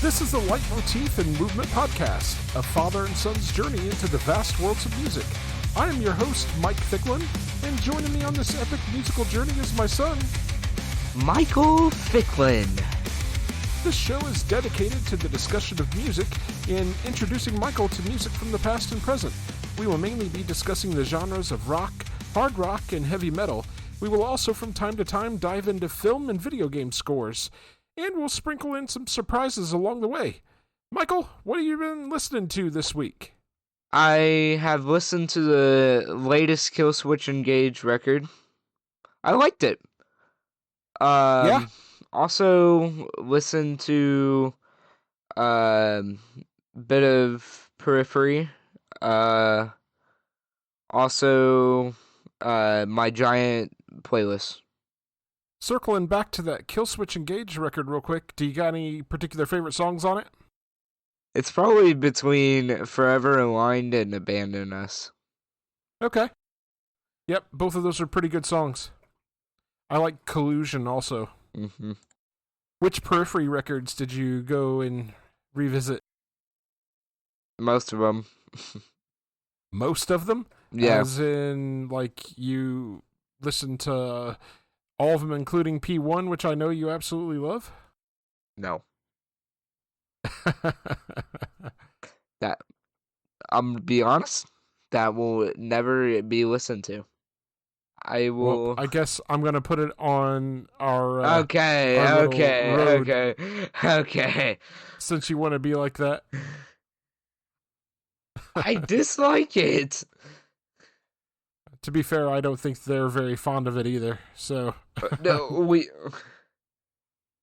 This is the Leitmotif and Movement Podcast, a father and son's journey into the vast worlds of music. I am your host, Mike Ficklin, and joining me on this epic musical journey is my son, Michael Ficklin. This show is dedicated to the discussion of music and introducing Michael to music from the past and present. We will mainly be discussing the genres of rock, hard rock, and heavy metal. We will also from time to time dive into film and video game scores, and we'll sprinkle in some surprises along the way. Michael, what have you been listening to this week? I have listened to the latest Killswitch Engage record. I liked it. Yeah? Also listened to bit of Periphery. Also my giant playlist. Circling back to that Killswitch Engage record real quick, do you got any particular favorite songs on it? It's probably between Forever Aligned and Abandon Us. Okay. Yep, both of those are pretty good songs. I like Collusion also. Mm-hmm. Which Periphery records did you go and revisit? Most of them. Most of them? Yeah. As in, like, you listened to all of them, including P1, which I know you absolutely love? No. That, I'm gonna be honest, that will never be listened to. I will. Well, I guess I'm gonna put it on our Okay, our little okay, road, okay. since you want to be like that. I dislike it. To be fair, I don't think they're very fond of it either. So No,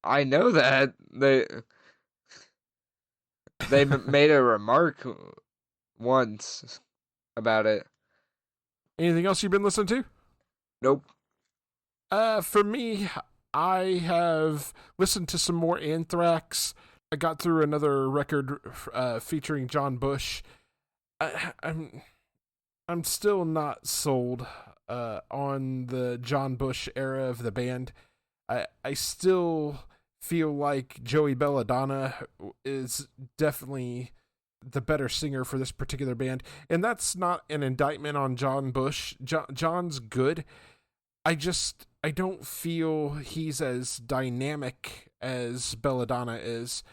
I know that they made a remark once about it. anything else you've been listening to? Nope. For me, I have listened to some more Anthrax. I got through another record featuring John Bush. I'm still not sold on the John Bush era of the band. I still feel like Joey Belladonna is definitely the better singer for this particular band, and that's not an indictment on John Bush. John's good. I don't feel he's as dynamic as Belladonna is.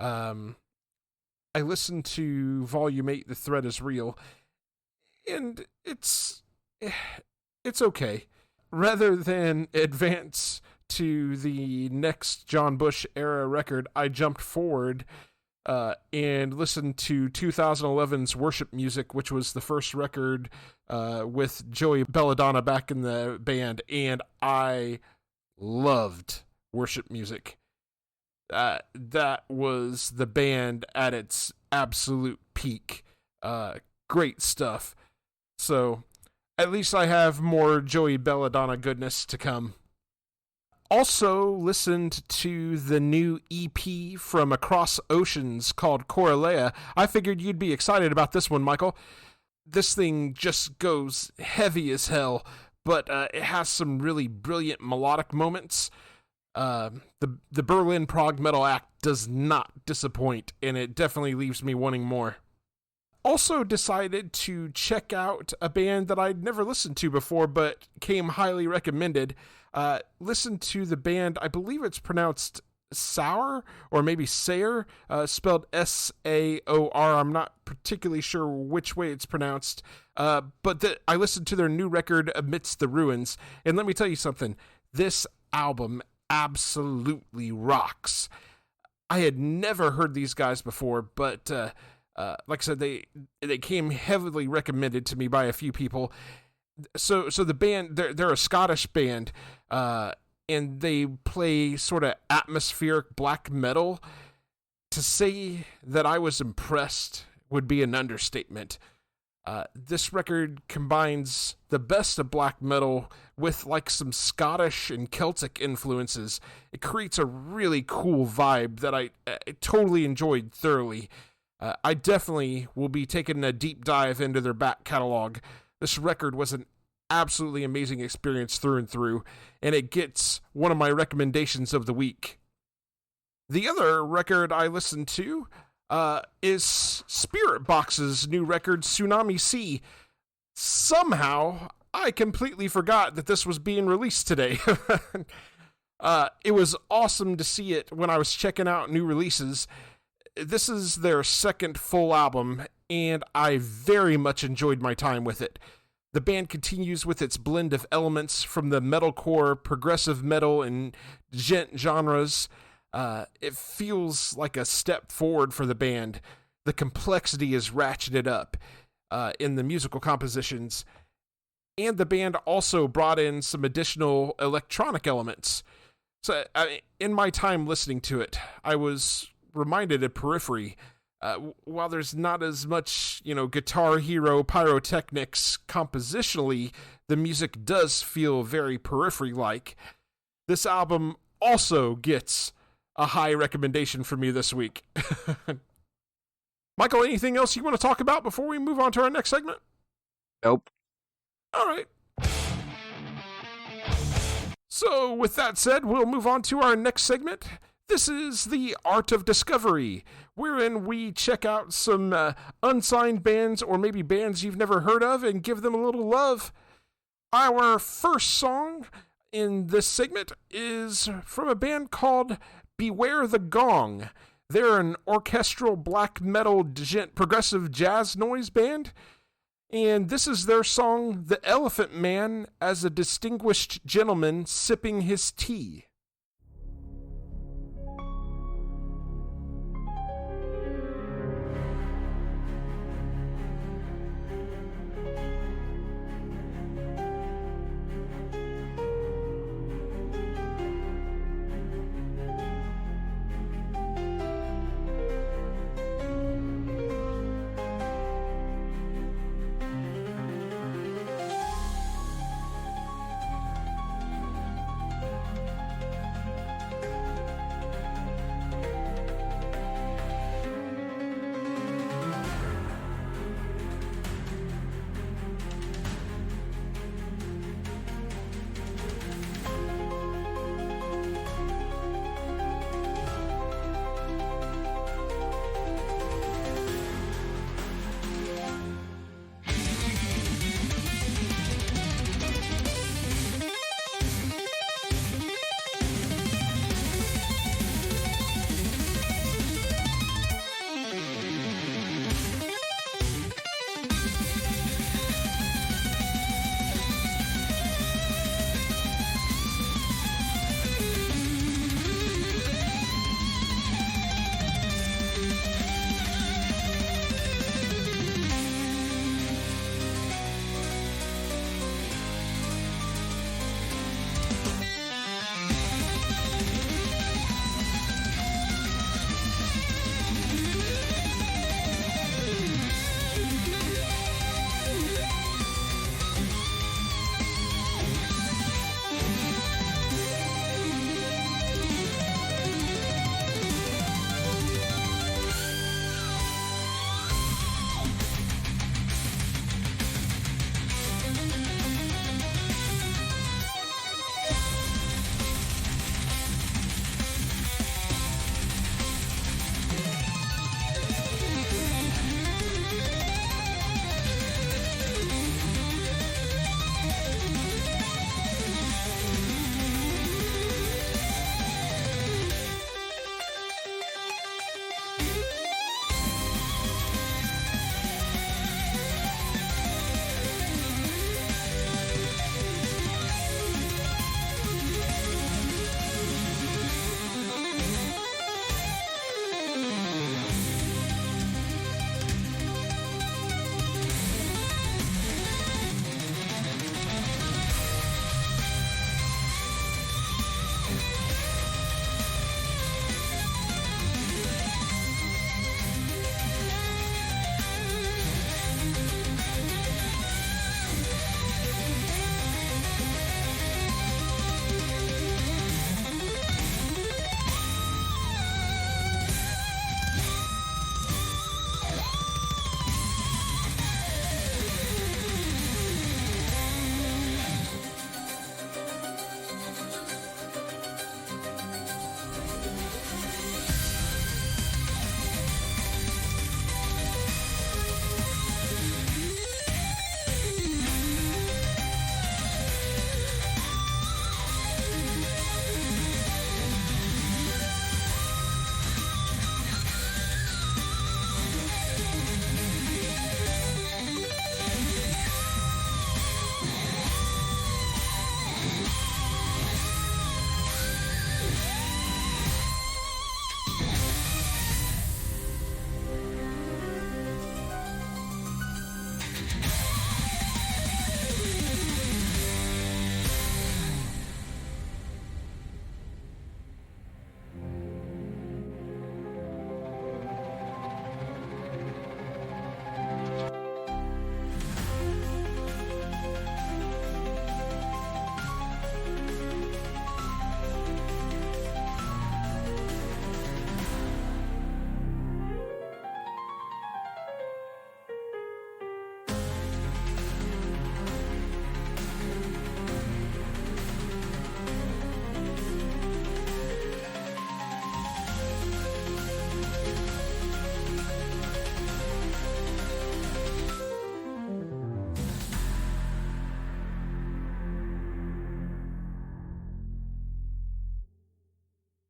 I listened to Volume 8, The Threat is Real, and it's okay. Rather than advance to the next John Bush era record, I jumped forward and listened to 2011's Worship Music, which was the first record with Joey Belladonna back in the band, and I loved Worship Music. That was the band at its absolute peak. Great stuff. So, at least I have more Joey Belladonna goodness to come. Also listened to the new EP from Across Oceans called Coralea. I figured you'd be excited about this one, Michael. This thing just goes heavy as hell, but it has some really brilliant melodic moments. The Berlin prog metal act does not disappoint, and it definitely leaves me wanting more. Also decided to check out a band that I'd never listened to before, but came highly recommended. Listen to the band, I believe it's pronounced Sour, or maybe Sayer, spelled S-A-O-R. I'm not particularly sure which way it's pronounced, but I listened to their new record, Amidst the Ruins, and let me tell you something, this album absolutely rocks. I had never heard these guys before, but like I said, they came heavily recommended to me by a few people. So the band, they're a Scottish band, and they play sort of atmospheric black metal. To say that I was impressed would be an understatement. This record combines the best of black metal with like some Scottish and Celtic influences. It creates a really cool vibe that I totally enjoyed thoroughly. I definitely will be taking a deep dive into their back catalog. This record was an absolutely amazing experience through and through, and it gets one of my recommendations of the week. The other record I listened to is Spirit Box's new record, Tsunami Sea. Somehow, I completely forgot that this was being released today. It was awesome to see it when I was checking out new releases. This is their second full album, and I very much enjoyed my time with it. The band continues with its blend of elements from the metalcore, progressive metal, and djent genres. It feels like a step forward for the band. The complexity is ratcheted up in the musical compositions, and the band also brought in some additional electronic elements. So, in my time listening to it, I was reminded of Periphery. While there's not as much, Guitar Hero pyrotechnics compositionally, the music does feel very Periphery-like. This album also gets a high recommendation from me this week. Michael, anything else you want to talk about before we move on to our next segment? Nope. All right. So, with that said, we'll move on to our next segment. This is the Art of Discovery, wherein we check out some unsigned bands or maybe bands you've never heard of and give them a little love. Our first song in this segment is from a band called Beware the Gong. They're an orchestral black metal djent progressive jazz noise band, and this is their song, The Elephant Man as a Distinguished Gentleman Sipping His Tea.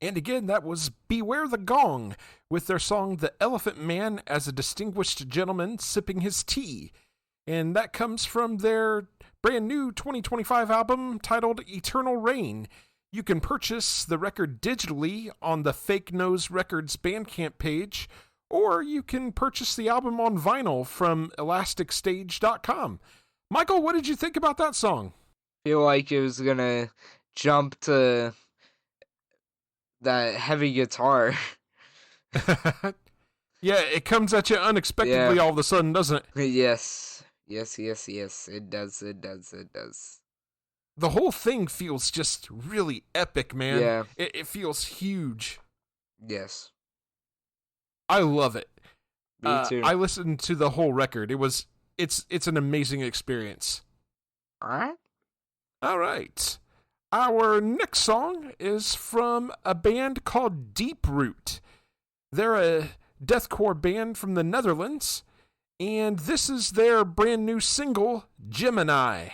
And again, that was Beware the Gong with their song The Elephant Man as a Distinguished Gentleman Sipping His Tea. And that comes from their brand new 2025 album titled Eternal Rain. You can purchase the record digitally on the Fake Nose Records Bandcamp page, or you can purchase the album on vinyl from ElasticStage.com. Michael, what did you think about that song? I feel like it was gonna jump to that heavy guitar. Yeah, it comes at you unexpectedly all of a sudden, doesn't it? Yes. It does. The whole thing feels just really epic, man. Yeah. It feels huge. Yes. I love it. Me too. I listened to the whole record. It's an amazing experience. All right. Our next song is from a band called Deep Root. They're a deathcore band from the Netherlands, and this is their brand new single, Gemini.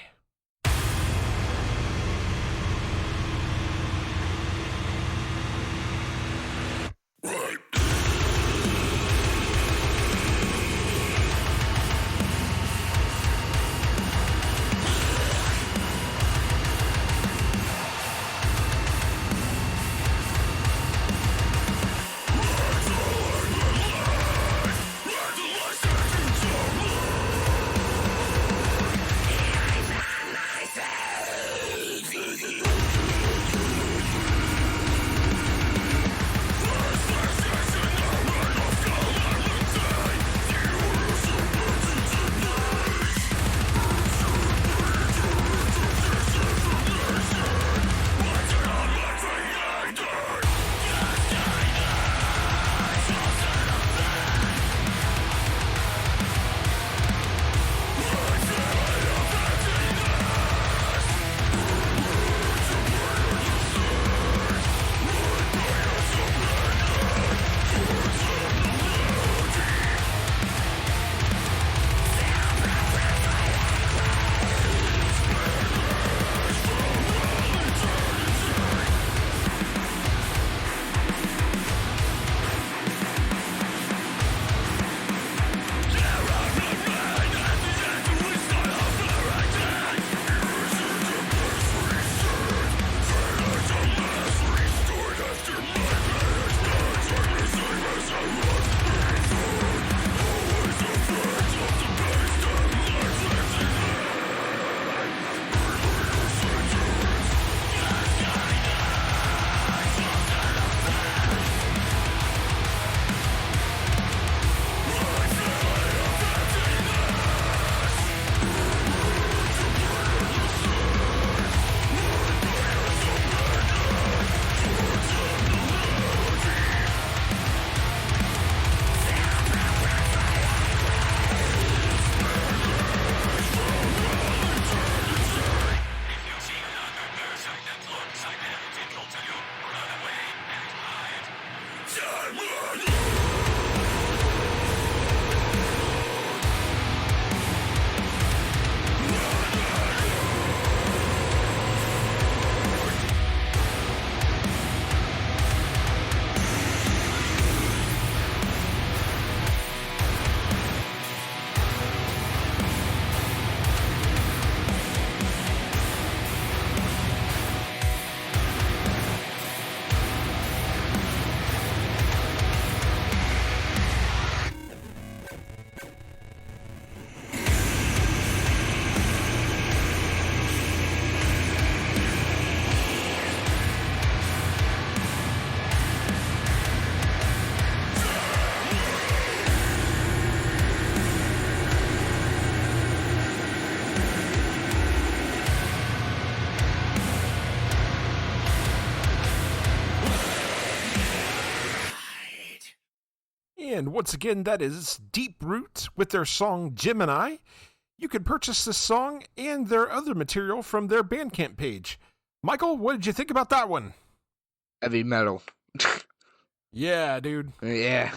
And once again, that is Deep Root with their song Gemini. You can purchase this song and their other material from their Bandcamp page. Michael, what did you think about that one? Heavy metal. Yeah, dude. Yeah.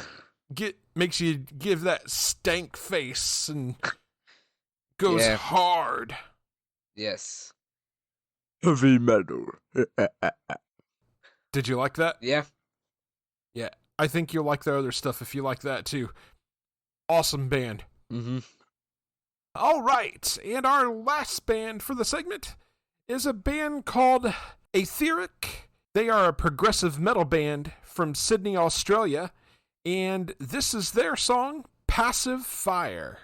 Makes you give that stank face and goes hard. Yes. Heavy metal. Did you like that? Yeah. Yeah. I think you'll like their other stuff if you like that too. Awesome band. Mm-hmm. All right. And our last band for the segment is a band called Aetheric. They are a progressive metal band from Sydney, Australia. And this is their song, Passive Fire.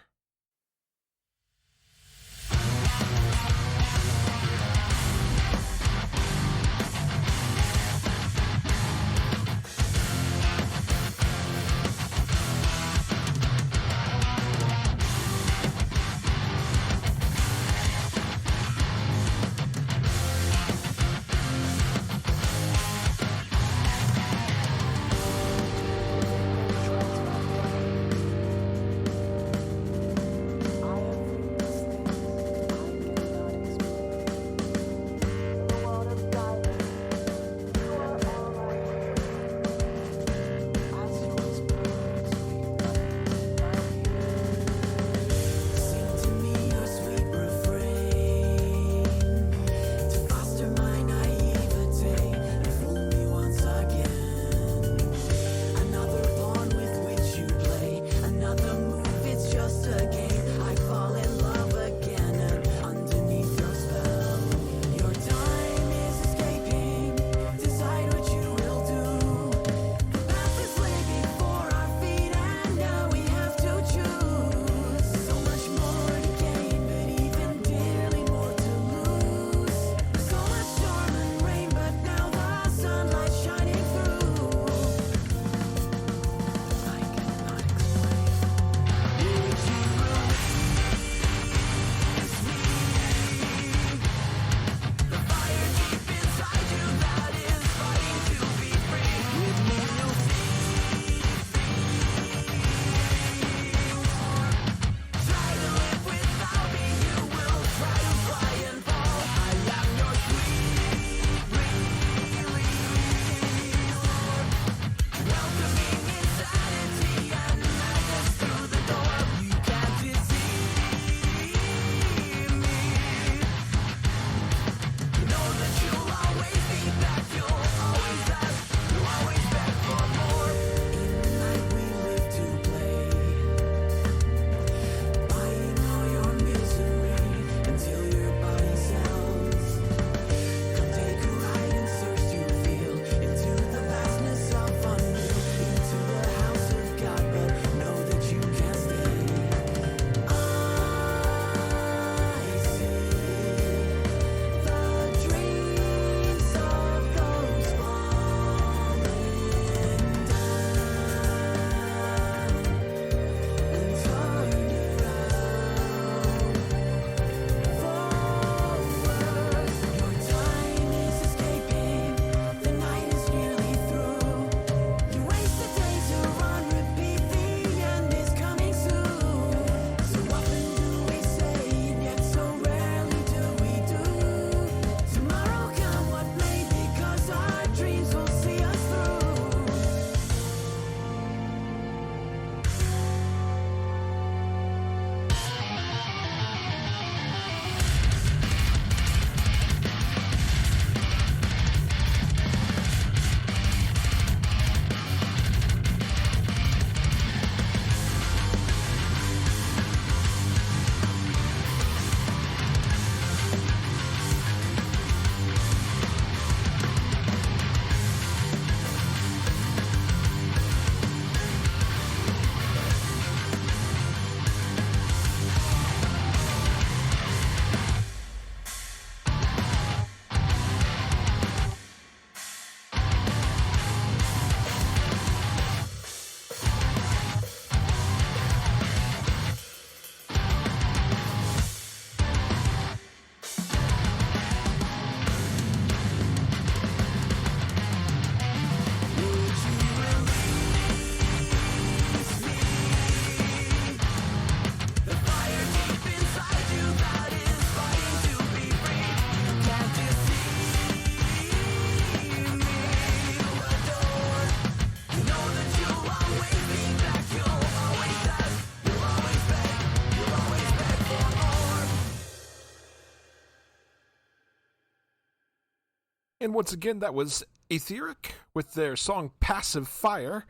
And once again, that was Etheric with their song Passive Fire.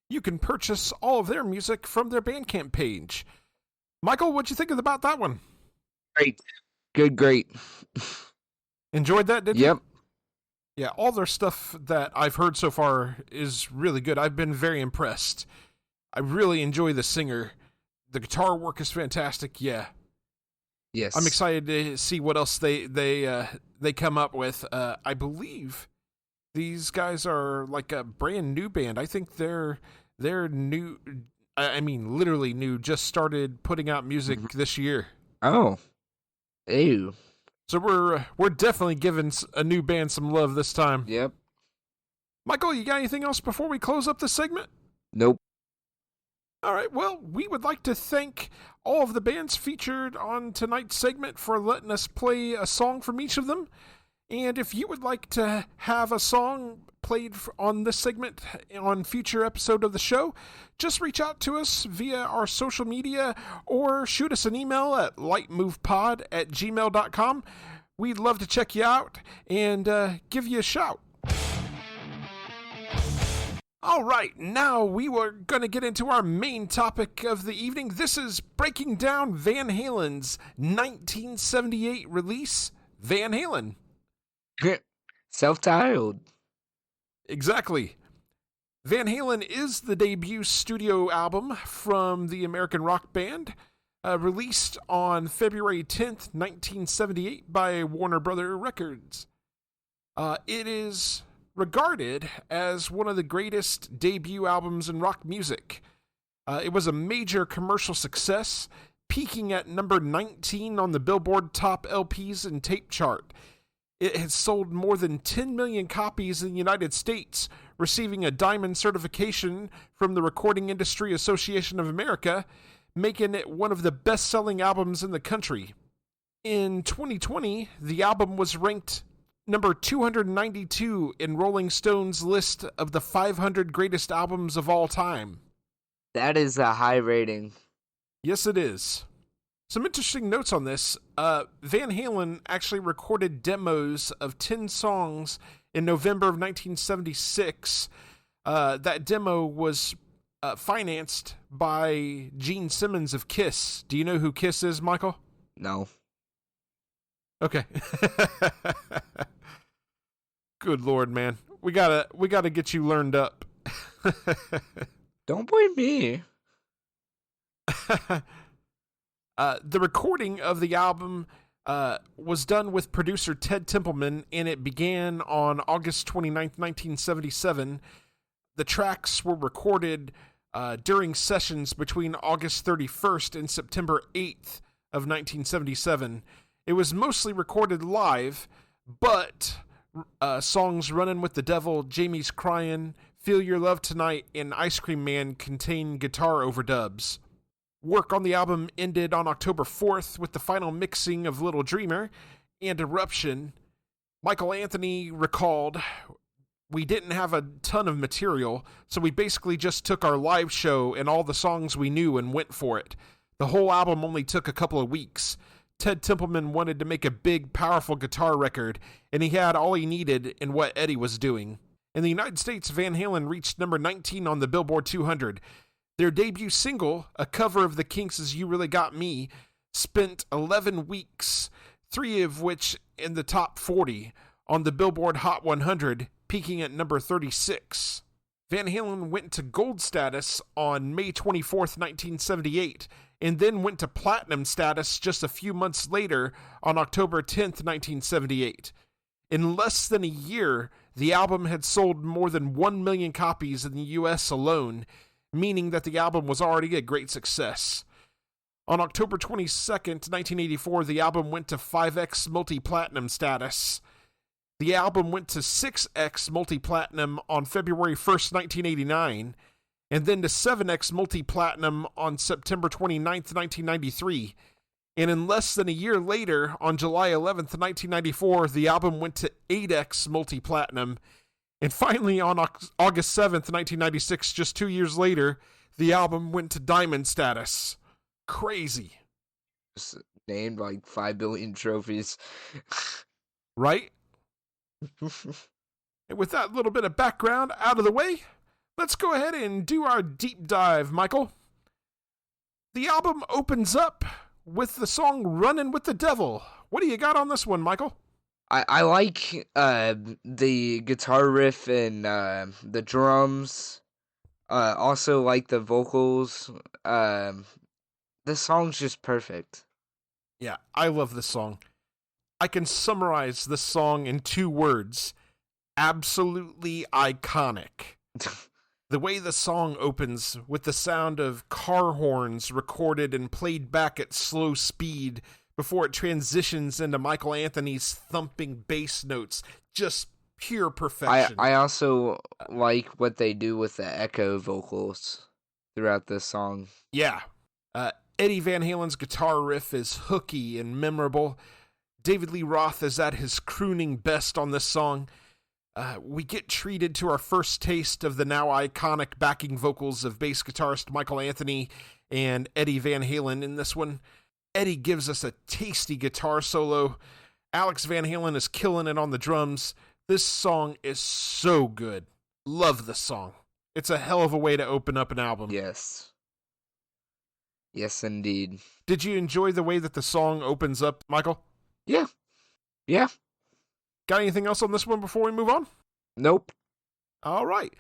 You can purchase all of their music from their Bandcamp page. Michael, what'd you think about that one? Great. Great. Enjoyed that, did you? Yep. Yeah, all their stuff that I've heard so far is really good. I've been very impressed. I really enjoy the singer. The guitar work is fantastic. Yeah. Yes. I'm excited to see what else they come up with. I believe these guys are like a brand new band. I think they're new. I mean, literally new. Just started putting out music this year. Oh. Ew. So we're definitely giving a new band some love this time. Yep. Michael, you got anything else before we close up this segment? Nope. All right, well, we would like to thank all of the bands featured on tonight's segment for letting us play a song from each of them. And if you would like to have a song played on this segment on future episode of the show, just reach out to us via our social media or shoot us an email at lightmovepod@gmail.com. We'd love to check you out and give you a shout. All right, now we were going to get into our main topic of the evening. This is breaking down Van Halen's 1978 release, Van Halen. Self-titled. Exactly. Van Halen is the debut studio album from the American rock band, released on February 10th, 1978 by Warner Brother Records. It is regarded as one of the greatest debut albums in rock music. It was a major commercial success, peaking at number 19 on the Billboard Top LPs and Tape chart. It has sold more than 10 million copies in the United States, receiving a diamond certification from the Recording Industry Association of America, making it one of the best-selling albums in the country. In 2020, the album was ranked number 292 in Rolling Stone's list of the 500 greatest albums of all time. That is a high rating. Yes, it is. Some interesting notes on this. Van Halen actually recorded demos of 10 songs in November of 1976. That demo was financed by Gene Simmons of Kiss. Do you know who Kiss is, Michael? No. Okay. Good Lord, man. We gotta get you learned up. Don't blame me. The recording of the album was done with producer Ted Templeman, and it began on August 29th, 1977. The tracks were recorded during sessions between August 31st and September 8th of 1977. It was mostly recorded live, but songs Runnin' with the Devil, Jamie's Cryin', Feel Your Love Tonight, and Ice Cream Man contain guitar overdubs. Work on the album ended on October 4th with the final mixing of Little Dreamer and Eruption. Michael Anthony recalled, "We didn't have a ton of material, so we basically just took our live show and all the songs we knew and went for it. The whole album only took a couple of weeks. Ted Templeman wanted to make a big, powerful guitar record, and he had all he needed in what Eddie was doing." In the United States, Van Halen reached number 19 on the Billboard 200. Their debut single, a cover of the Kinks' You Really Got Me, spent 11 weeks, 3 of which in the top 40, on the Billboard Hot 100, peaking at number 36. Van Halen went to gold status on May 24th, 1978, and then went to platinum status just a few months later on October 10th, 1978. In less than a year, the album had sold more than 1 million copies in the US alone, meaning that the album was already a great success. On October 22nd, 1984, the album went to 5X multi-platinum status. The album went to 6X multi-platinum on February 1st, 1989, and then to 7X multi-platinum on September 29th, 1993. And in less than a year later, on July 11th, 1994, the album went to 8X multi-platinum. And finally, on August 7th, 1996, just 2 years later, the album went to diamond status. Crazy. Just named like 5 billion trophies. Right? And with that little bit of background out of the way, let's go ahead and do our deep dive, Michael. The album opens up with the song Runnin' with the Devil. What do you got on this one, Michael? I like the guitar riff and the drums. Also like the vocals. The song's just perfect. Yeah, I love this song. I can summarize this song in 2 words. Absolutely iconic. The way the song opens with the sound of car horns recorded and played back at slow speed before it transitions into Michael Anthony's thumping bass notes, just pure perfection. I also like what they do with the echo vocals throughout this song. Yeah. Eddie Van Halen's guitar riff is hooky and memorable. David Lee Roth is at his crooning best on this song. We get treated to our first taste of the now iconic backing vocals of bass guitarist Michael Anthony and Eddie Van Halen in this one. Eddie gives us a tasty guitar solo. Alex Van Halen is killing it on the drums. This song is so good. Love the song. It's a hell of a way to open up an album. Yes. Yes, indeed. Did you enjoy the way that the song opens up, Michael? Yeah. Got anything else on this one before we move on? Nope. All right.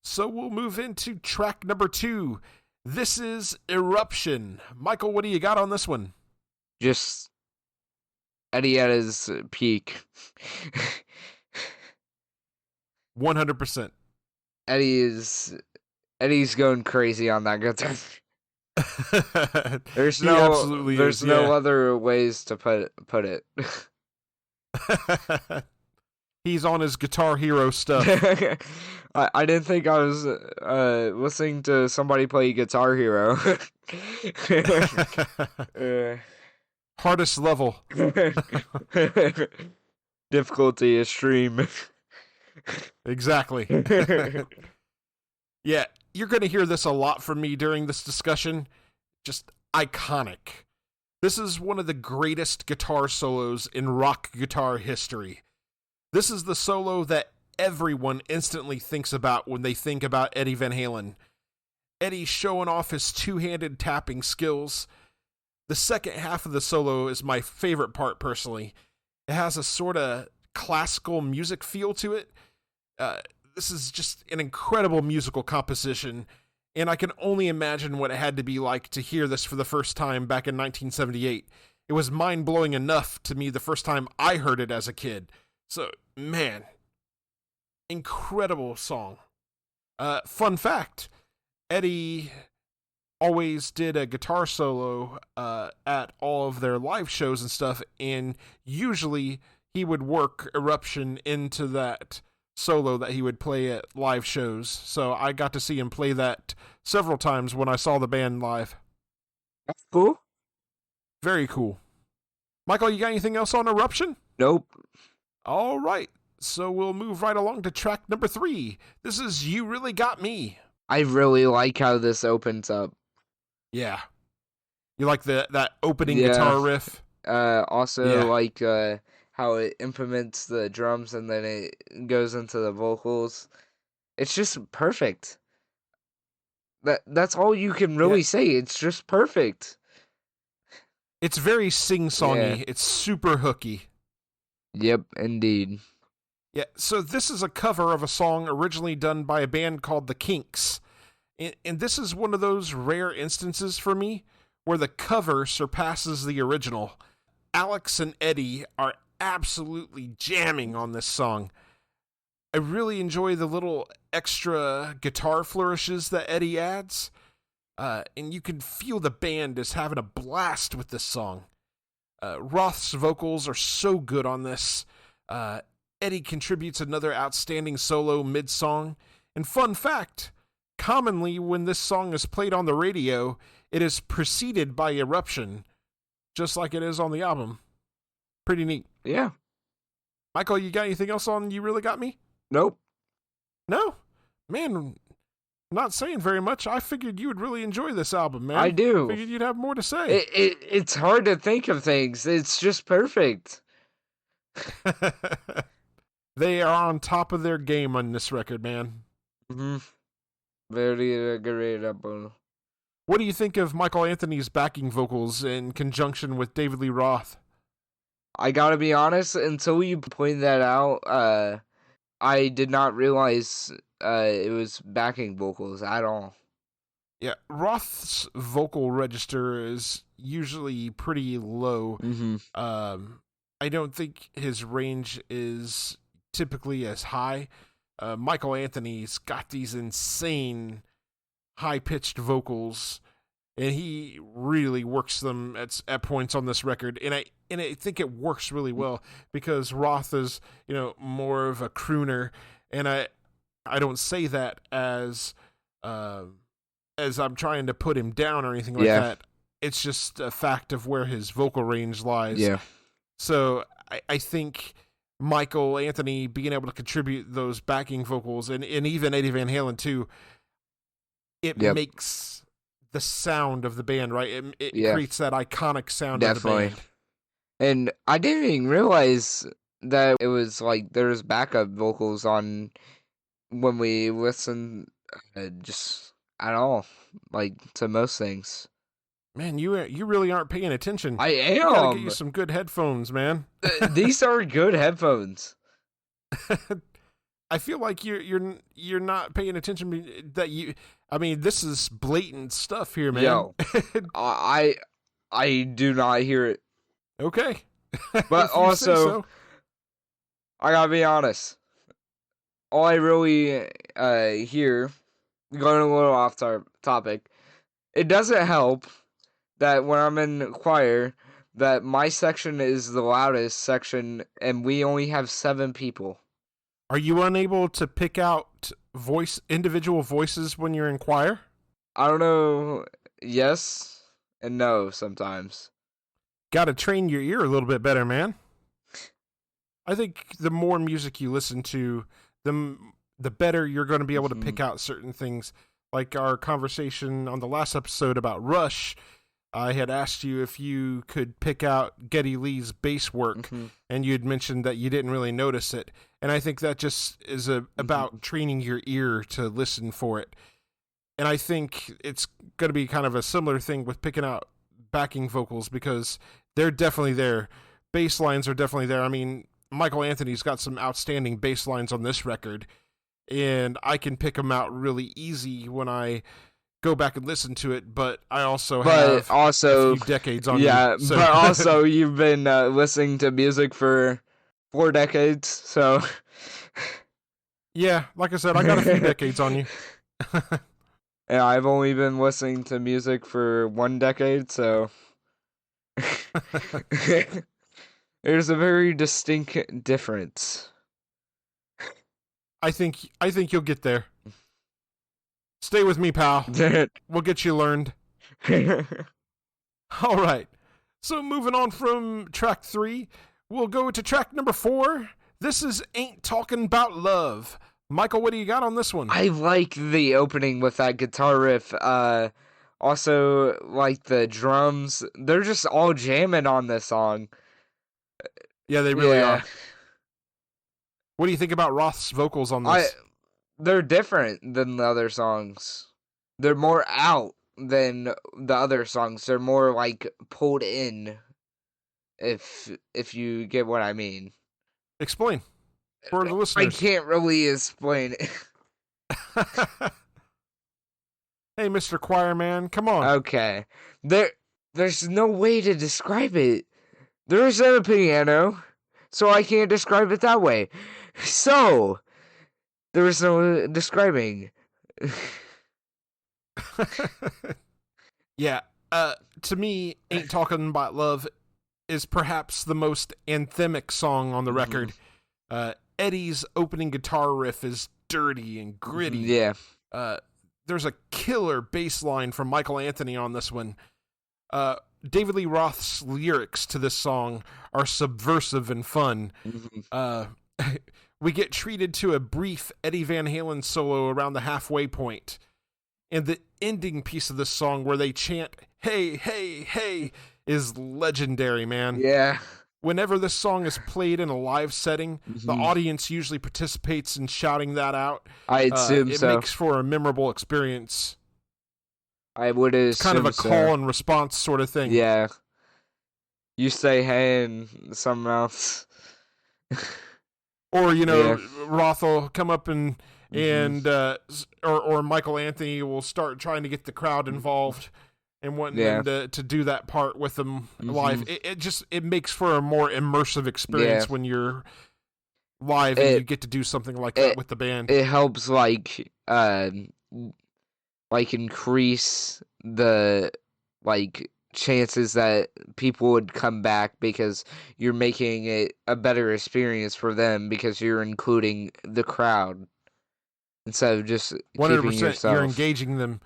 So we'll move into track number 2. This is Eruption. Michael, what do you got on this one? Just Eddie at his peak. 100%. Eddie's going crazy on that guitar. There's no other ways to put it. He's on his Guitar Hero stuff. I didn't think I was listening to somebody play Guitar Hero. Hardest level. Difficulty extreme. Exactly. Yeah, you're going to hear this a lot from me during this discussion. Just iconic. This is one of the greatest guitar solos in rock guitar history. This is the solo that everyone instantly thinks about when they think about Eddie Van Halen. Eddie showing off his 2-handed tapping skills. The second half of the solo is my favorite part personally. It has a sort of classical music feel to it. This is just an incredible musical composition, and I can only imagine what it had to be like to hear this for the first time back in 1978. It was mind-blowing enough to me the first time I heard it as a kid. So, man, incredible song. Fun fact, Eddie always did a guitar solo at all of their live shows and stuff, and usually he would work Eruption into that solo that he would play at live shows. So I got to see him play that several times when I saw the band live. That's cool. Very cool. Michael, you got anything else on Eruption? Nope. All right. So we'll move right along to track number 3. This is You Really Got Me. I really like how this opens up. Yeah. You like that opening guitar riff? Also like how it implements the drums and then it goes into the vocals. It's just perfect. That's all you can really say. It's just perfect. It's very sing-songy. Yeah. It's super hooky. Yep, indeed. Yeah, so this is a cover of a song originally done by a band called The Kinks. And this is one of those rare instances for me where the cover surpasses the original. Alex and Eddie are absolutely jamming on this song. I really enjoy the little extra guitar flourishes that Eddie adds. And you can feel the band is having a blast with this song. Roth's vocals are so good on this. Eddie contributes another outstanding solo mid-song. And fun fact, commonly when this song is played on the radio, it is preceded by Eruption, just like it is on the album. Pretty neat. Yeah. Michael, you got anything else on You Really Got Me? Nope. No? Man, not saying very much. I figured you would really enjoy this album, man. I do. Figured you'd have more to say. It's hard to think of things. It's just perfect. They are on top of their game on this record, man. Mm-hmm. Very agreeable. What do you think of Michael Anthony's backing vocals in conjunction with David Lee Roth? I gotta be honest, until you pointed that out, I did not realize it was backing vocals at all. Yeah, Roth's vocal register is usually pretty low. Mm-hmm. I don't think his range is typically as high. Michael Anthony's got these insane high-pitched vocals, and he really works them at points on this record. And I think it works really well because Roth is, more of a crooner, and I don't say that as I'm trying to put him down or anything like that. It's just a fact of where his vocal range lies. Yeah. So I think Michael Anthony being able to contribute those backing vocals, and even Eddie Van Halen too, it makes the sound of the band, right? It creates that iconic sound of the band. And I didn't even realize that it was like there was backup vocals on when we listen just at all, like to most things. Man, you really aren't paying attention. I am. You gotta get you some good headphones, man. These are good headphones. I feel like you're not paying attention. This is blatant stuff here, man. Yo, I do not hear it. Okay, but also, so. I gotta be honest. All I really hear, going a little off topic, it doesn't help that when I'm in choir, that my section is the loudest section, and we only have 7 people. Are you unable to pick out individual voices when you're in choir? I don't know. Yes and no sometimes. Got to train your ear a little bit better, man. I think the more music you listen to, the better you're going to be able to pick out certain things. Like our conversation on the last episode about Rush, I had asked you if you could pick out Geddy Lee's bass work, and you had mentioned that you didn't really notice it. And I think that just is about training your ear to listen for it. And I think it's going to be kind of a similar thing with picking out backing vocals, because they're definitely there. Bass lines are definitely there. I mean, Michael Anthony's got some outstanding bass lines on this record, and I can pick them out really easy when I go back and listen to it, but I also have a few decades on you. Yeah, so. But also you've been listening to music for 4 decades, so... Yeah, like I said, I got a few decades on you. And I've only been listening to music for 1 decade, so... There's a very distinct difference. I think you'll get there. Stay with me, pal. We'll get you learned. All right. So moving on from track 3, we'll go to track number 4. This is Ain't Talking About Love. Michael, what do you got on this one? I like the opening with that guitar riff. Also, like the drums. They're just all jamming on this song. Yeah, they really are. What do you think about Roth's vocals on this? They're different than the other songs. They're more out than the other songs. They're more like pulled in. If you get what I mean. Explain for the listeners. I can't really explain it. Hey, Mr. Choir Man, come on. Okay. There's no way to describe it. There isn't a piano, so I can't describe it that way. So, there is no describing. Yeah, to me, Ain't Talking About Love is perhaps the most anthemic song on the record. Eddie's opening guitar riff is dirty and gritty. Yeah. There's a killer bass line from Michael Anthony on this one. David Lee Roth's lyrics to this song are subversive and fun. We get treated to a brief Eddie Van Halen solo around the halfway point. And the ending piece of this song where they chant, "Hey, hey, hey," is legendary, man. Yeah. whenever this song is played in a live setting, the audience usually participates in shouting that out. I assume it so. makes for a memorable experience. I would assume It's kind of a call and response sort of thing. Yeah. You say hey and something else. Or, Roth will come up and or Michael Anthony will start trying to get the crowd involved and wanting them to do that part with them live. It makes for a more immersive experience when you're live and you get to do something like that with the band. It helps increase the chances that people would come back because you're making it a better experience for them because you're including the crowd instead of just 100%, keeping yourself. You're engaging them.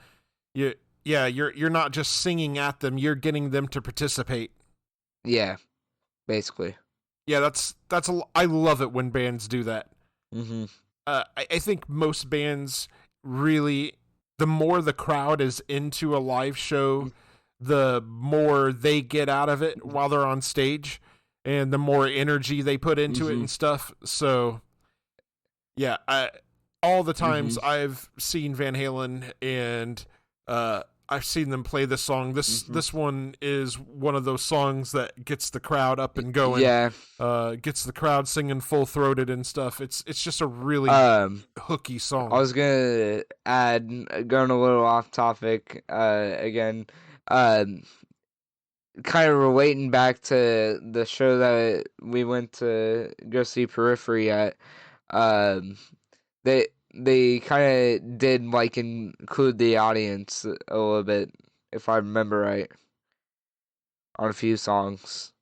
You're not just singing at them. You're getting them to participate. Yeah, basically. Yeah, I love it when bands do that. I think most bands really, the more the crowd is into a live show, the more they get out of it while they're on stage, and the more energy they put into it and stuff. So, yeah, all the times I've seen Van Halen and I've seen them play this song. This one is one of those songs that gets the crowd up and going. Yeah, gets the crowd singing full throated and stuff. It's just a really hooky song. I was gonna add, going a little off topic again. Kind of relating back to the show that we went to go see Periphery at, they kind of did include the audience a little bit, if I remember right, on a few songs.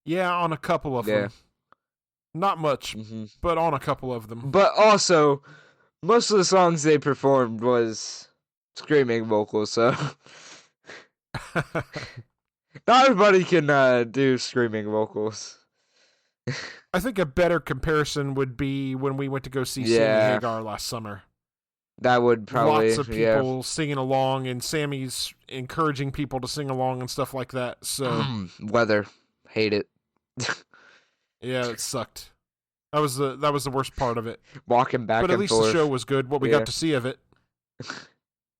Yeah, on a couple of them. Not much, but on a couple of them. But also, most of the songs they performed was screaming vocals, so not everybody can do screaming vocals. I think a better comparison would be when we went to go see Sammy Hagar last summer. That would probably... Lots of people singing along, and Sammy's encouraging people to sing along and stuff like that. So weather. Hate it. Yeah, it sucked. That was the worst part of it. Walking back and forth. But at least the show was good, what we got to see of it.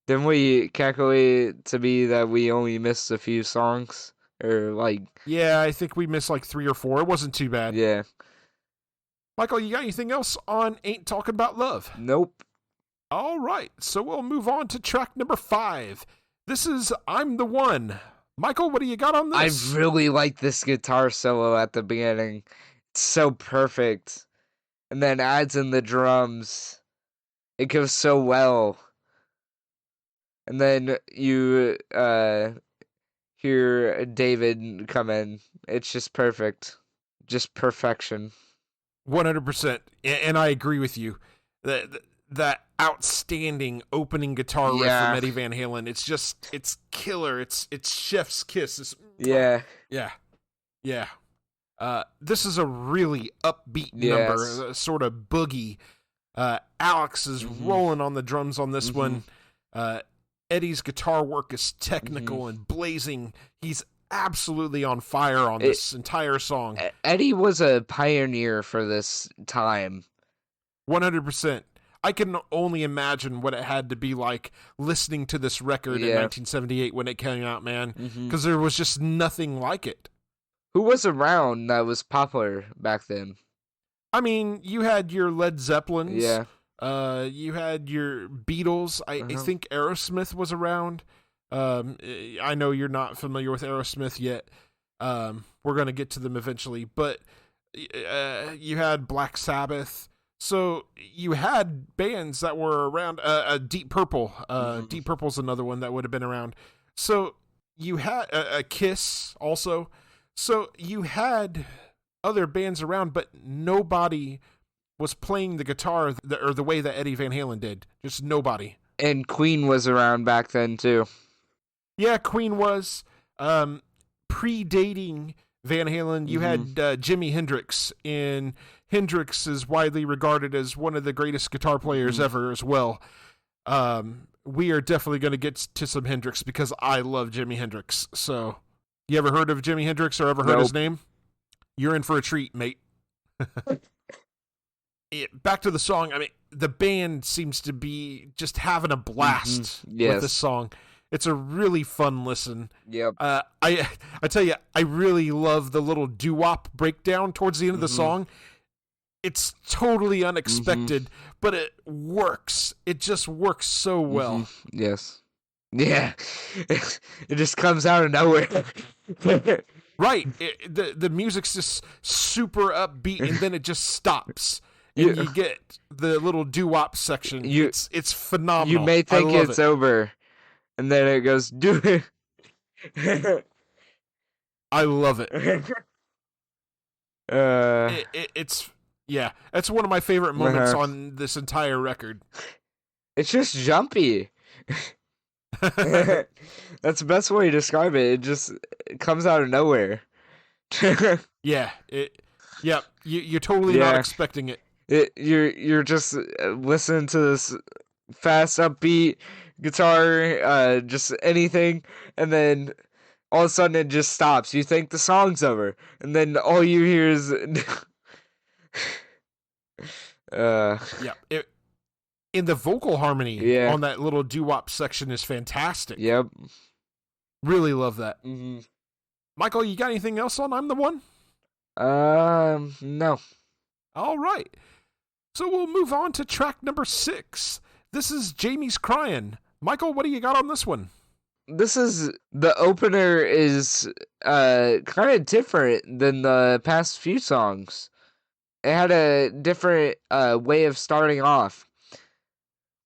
Didn't we calculate to be that we only missed a few songs? Or Yeah, I think we missed 3 or 4. It wasn't too bad. Yeah. Michael, you got anything else on Ain't Talking About Love? Nope. All right, so we'll move on to track number 5. This is I'm the One. Michael, what do you got on this? I really like this guitar solo at the beginning. It's so perfect. And then adds in the drums. It goes so well. And then you hear David come in. It's just perfect. Just perfection. 100%. And I agree with you. That outstanding opening guitar riff from Eddie Van Halen. It's killer. It's chef's kiss. Yeah. This is a really upbeat number, sort of boogie. Alex is rolling on the drums on this one. Eddie's guitar work is technical and blazing. He's absolutely on fire on this entire song. Eddie was a pioneer for this time. 100%. I can only imagine what it had to be like listening to this record in 1978 when it came out, man. Because there was just nothing like it. Who was around that was popular back then? I mean, you had your Led Zeppelins. Yeah. You had your Beatles. I think Aerosmith was around. I know you're not familiar with Aerosmith yet. We're going to get to them eventually. But you had Black Sabbath. So you had bands that were around. Deep Purple. Deep Purple's another one that would have been around. So you had a Kiss also. So you had other bands around, but nobody was playing the guitar or the way that Eddie Van Halen did. Just nobody. And Queen was around back then, too. Yeah, Queen was. Predating Van Halen, you had Jimi Hendrix, and Hendrix is widely regarded as one of the greatest guitar players ever as well. We are definitely going to get to some Hendrix because I love Jimi Hendrix. So, you ever heard of Jimi Hendrix or ever heard his name? You're in for a treat, mate. Back to the song. I mean, the band seems to be just having a blast with this song. It's a really fun listen. Yep. I tell you, I really love the little doo-wop breakdown towards the end of the song. It's totally unexpected, but it works. It just works so well. Yes. Yeah. It just comes out of nowhere. Right. The music's just super upbeat, and then it just stops. And you get the little doo-wop section. It's phenomenal. You may think it's over, and then it goes, do it. I love it. It's that's one of my favorite moments on this entire record. It's just jumpy. That's the best way to describe it. It just comes out of nowhere. You're totally not expecting it. You're just listening to this fast upbeat guitar, just anything, and then all of a sudden it just stops. You think the song's over, and then all you hear is in the vocal harmony on that little doo-wop section is fantastic. Yep. Really love that. Mm-hmm. Michael, you got anything else on I'm the One? No. All right. So we'll move on to track number 6. This is Jamie's Crying. Michael, what do you got on this one? The opener is kind of different than the past few songs. It had a different way of starting off.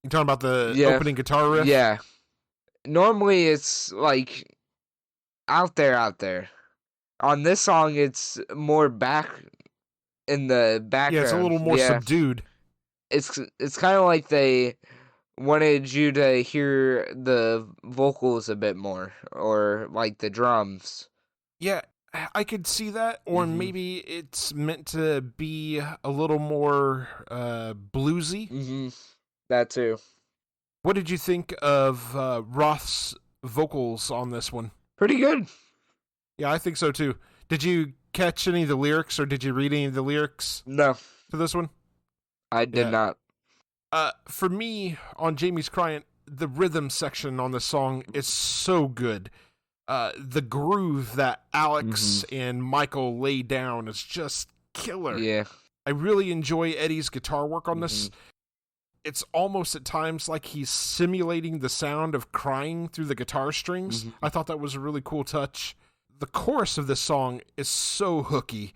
You talking about the opening guitar riff? Yeah. Normally it's like out there. On this song, it's more back in the background. Yeah, it's a little more subdued. It's kind of like they wanted you to hear the vocals a bit more, or like the drums. Yeah, I could see that, or maybe it's meant to be a little more bluesy. Mm-hmm. That too. What did you think of Roth's vocals on this one? Pretty good. Yeah, I think so too. Did you catch any of the lyrics, or did you read any of the lyrics? No. To this one? I did not. For me, on Jamie's Crying, the rhythm section on the song is so good. The groove that Alex and Michael lay down is just killer. Yeah. I really enjoy Eddie's guitar work on this. It's almost at times like he's simulating the sound of crying through the guitar strings. I thought that was a really cool touch. The chorus of this song is so hooky.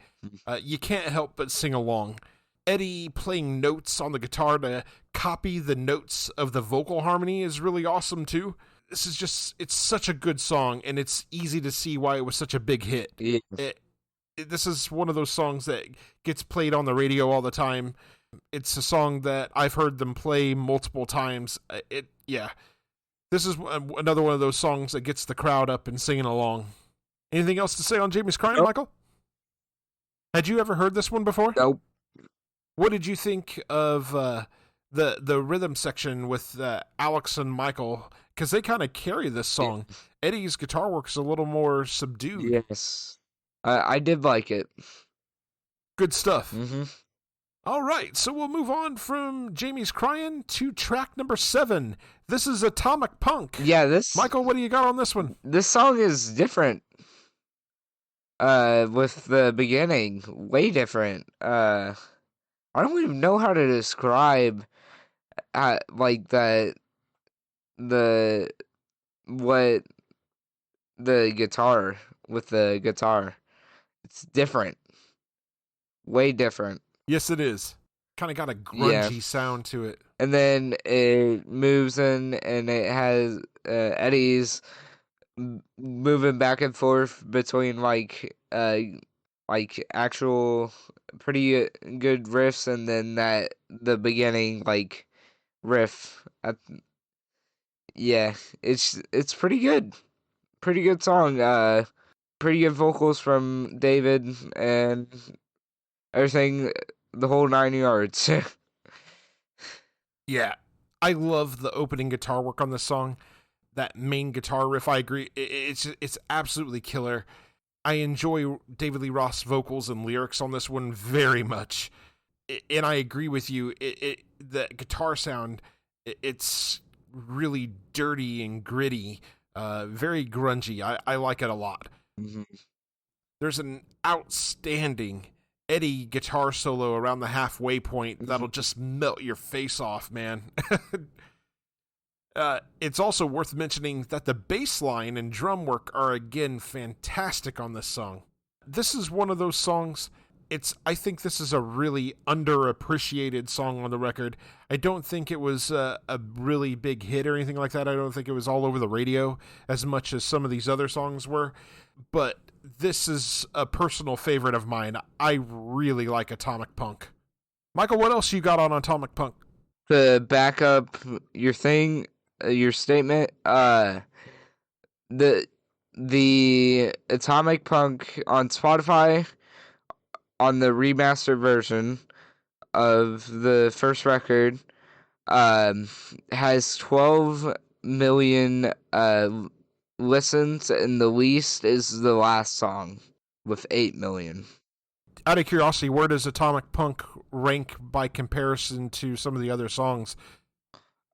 You can't help but sing along. Eddie playing notes on the guitar to copy the notes of the vocal harmony is really awesome too. This is just, it's such a good song, and it's easy to see why it was such a big hit. Yeah. This is one of those songs that gets played on the radio all the time. It's a song that I've heard them play multiple times. This is another one of those songs that gets the crowd up and singing along. Anything else to say on Jamie's Crying, Michael? Had you ever heard this one before? Nope. What did you think of the rhythm section with Alex and Michael? Because they kind of carry this song. Eddie's guitar work is a little more subdued. Yes. I did like it. Good stuff. All right, so we'll move on from Jamie's Crying to track number 7. This is Atomic Punk. Yeah, Michael, what do you got on this one? This song is different. With the beginning, way different. I don't even know how to describe, like the guitar with the guitar. It's different. Way different. Yes, it is. Kind of got a grungy sound to it. And then it moves in, and it has Eddie's moving back and forth between like actual pretty good riffs, and then the beginning like riff. It's pretty good. Pretty good song. Pretty good vocals from David and everything. The whole 9 yards. Yeah, I love the opening guitar work on this song. That main guitar riff, I agree. It's absolutely killer. I enjoy David Lee Roth's vocals and lyrics on this one very much. And I agree with you. The guitar sound, it's really dirty and gritty, very grungy. I like it a lot. Mm-hmm. There's an outstanding Eddie guitar solo around the halfway point that'll just melt your face off, man. It's also worth mentioning that the bass line and drum work are again fantastic on this song. This is one of those songs, I think this is a really underappreciated song on the record. I don't think it was a really big hit or anything like that. I don't think it was all over the radio as much as some of these other songs were, but this is a personal favorite of mine. I really like Atomic Punk. Michael, what else you got on Atomic Punk? To back up your thing, your statement, the Atomic Punk on Spotify, on the remastered version of the first record, has 12 million listens, and the least is the last song with 8 million. Out of curiosity, where does Atomic Punk rank by comparison to some of the other songs?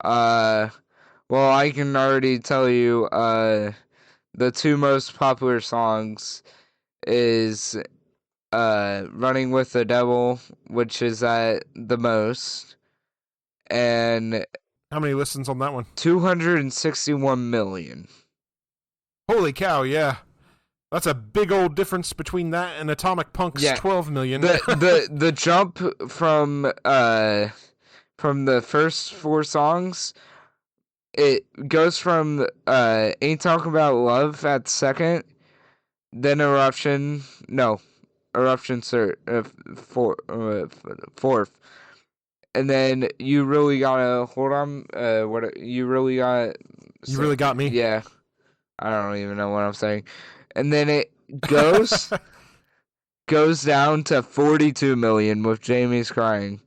Well, I can already tell you, the two most popular songs is Running with the Devil, which is at the most, and how many listens on that one? 261 million. Holy cow, yeah. That's a big old difference between that and Atomic Punk's 12 million. The jump from the first four songs, it goes from Ain't Talking About Love at second, then Eruption fourth, and then You Really Gotta Hold On. You Really Got Me. Yeah, I don't even know what I'm saying. And then it goes down to 42 million with Jamie's Crying.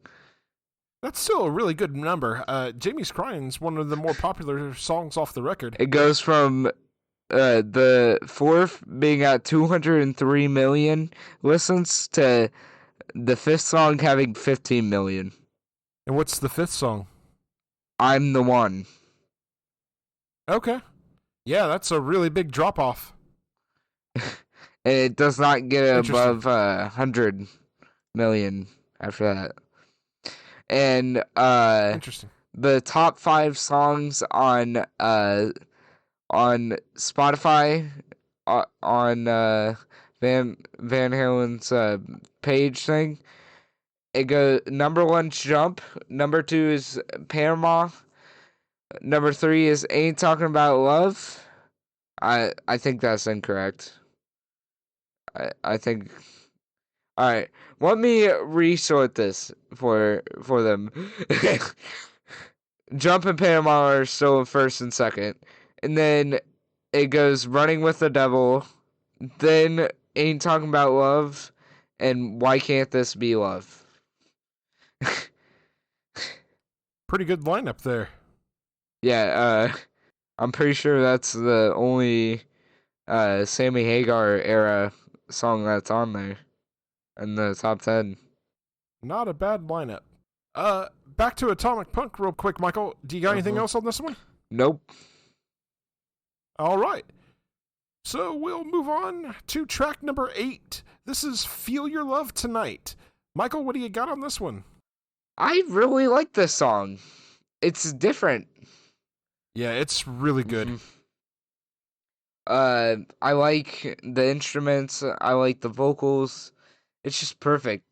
That's still a really good number. Jamie's Crying is one of the more popular songs off the record. It goes from the fourth being at 203 million listens to the fifth song having 15 million. And what's the fifth song? I'm the One. Okay. Yeah, that's a really big drop off. It does not get above 100 million after that. And interesting. The top 5 songs on Spotify, on Van Halen's page thing, it goes number 1's Jump, number 2 is Panama, number 3 is Ain't Talking About Love. I think that's incorrect. I think. All right, let me resort this for them. Jump and Panama are still in first and second, and then it goes Running with the Devil, then Ain't Talking About Love, and Why Can't This Be Love? Pretty good lineup there. Yeah, I'm pretty sure that's the only Sammy Hagar era song that's on there in the top 10. Not a bad lineup. Back to Atomic Punk real quick, Michael. Do you got anything else on this one? Nope. All right. So we'll move on to track number 8. This is Feel Your Love Tonight. Michael, what do you got on this one? I really like this song. It's different. Yeah, it's really good. Mm-hmm. I like the instruments. I like the vocals. It's just perfect.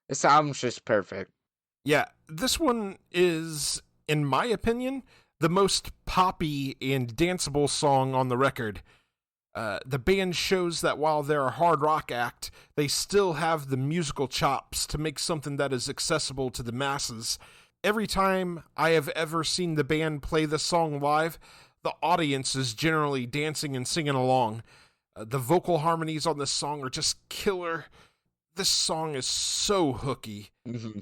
This album's just perfect. Yeah, this one is, in my opinion, the most poppy and danceable song on the record. The band shows that while they're a hard rock act, they still have the musical chops to make something that is accessible to the masses. Every time I have ever seen the band play this song live, the audience is generally dancing and singing along. The vocal harmonies on this song are just killer. This song is so hooky. Mm-hmm.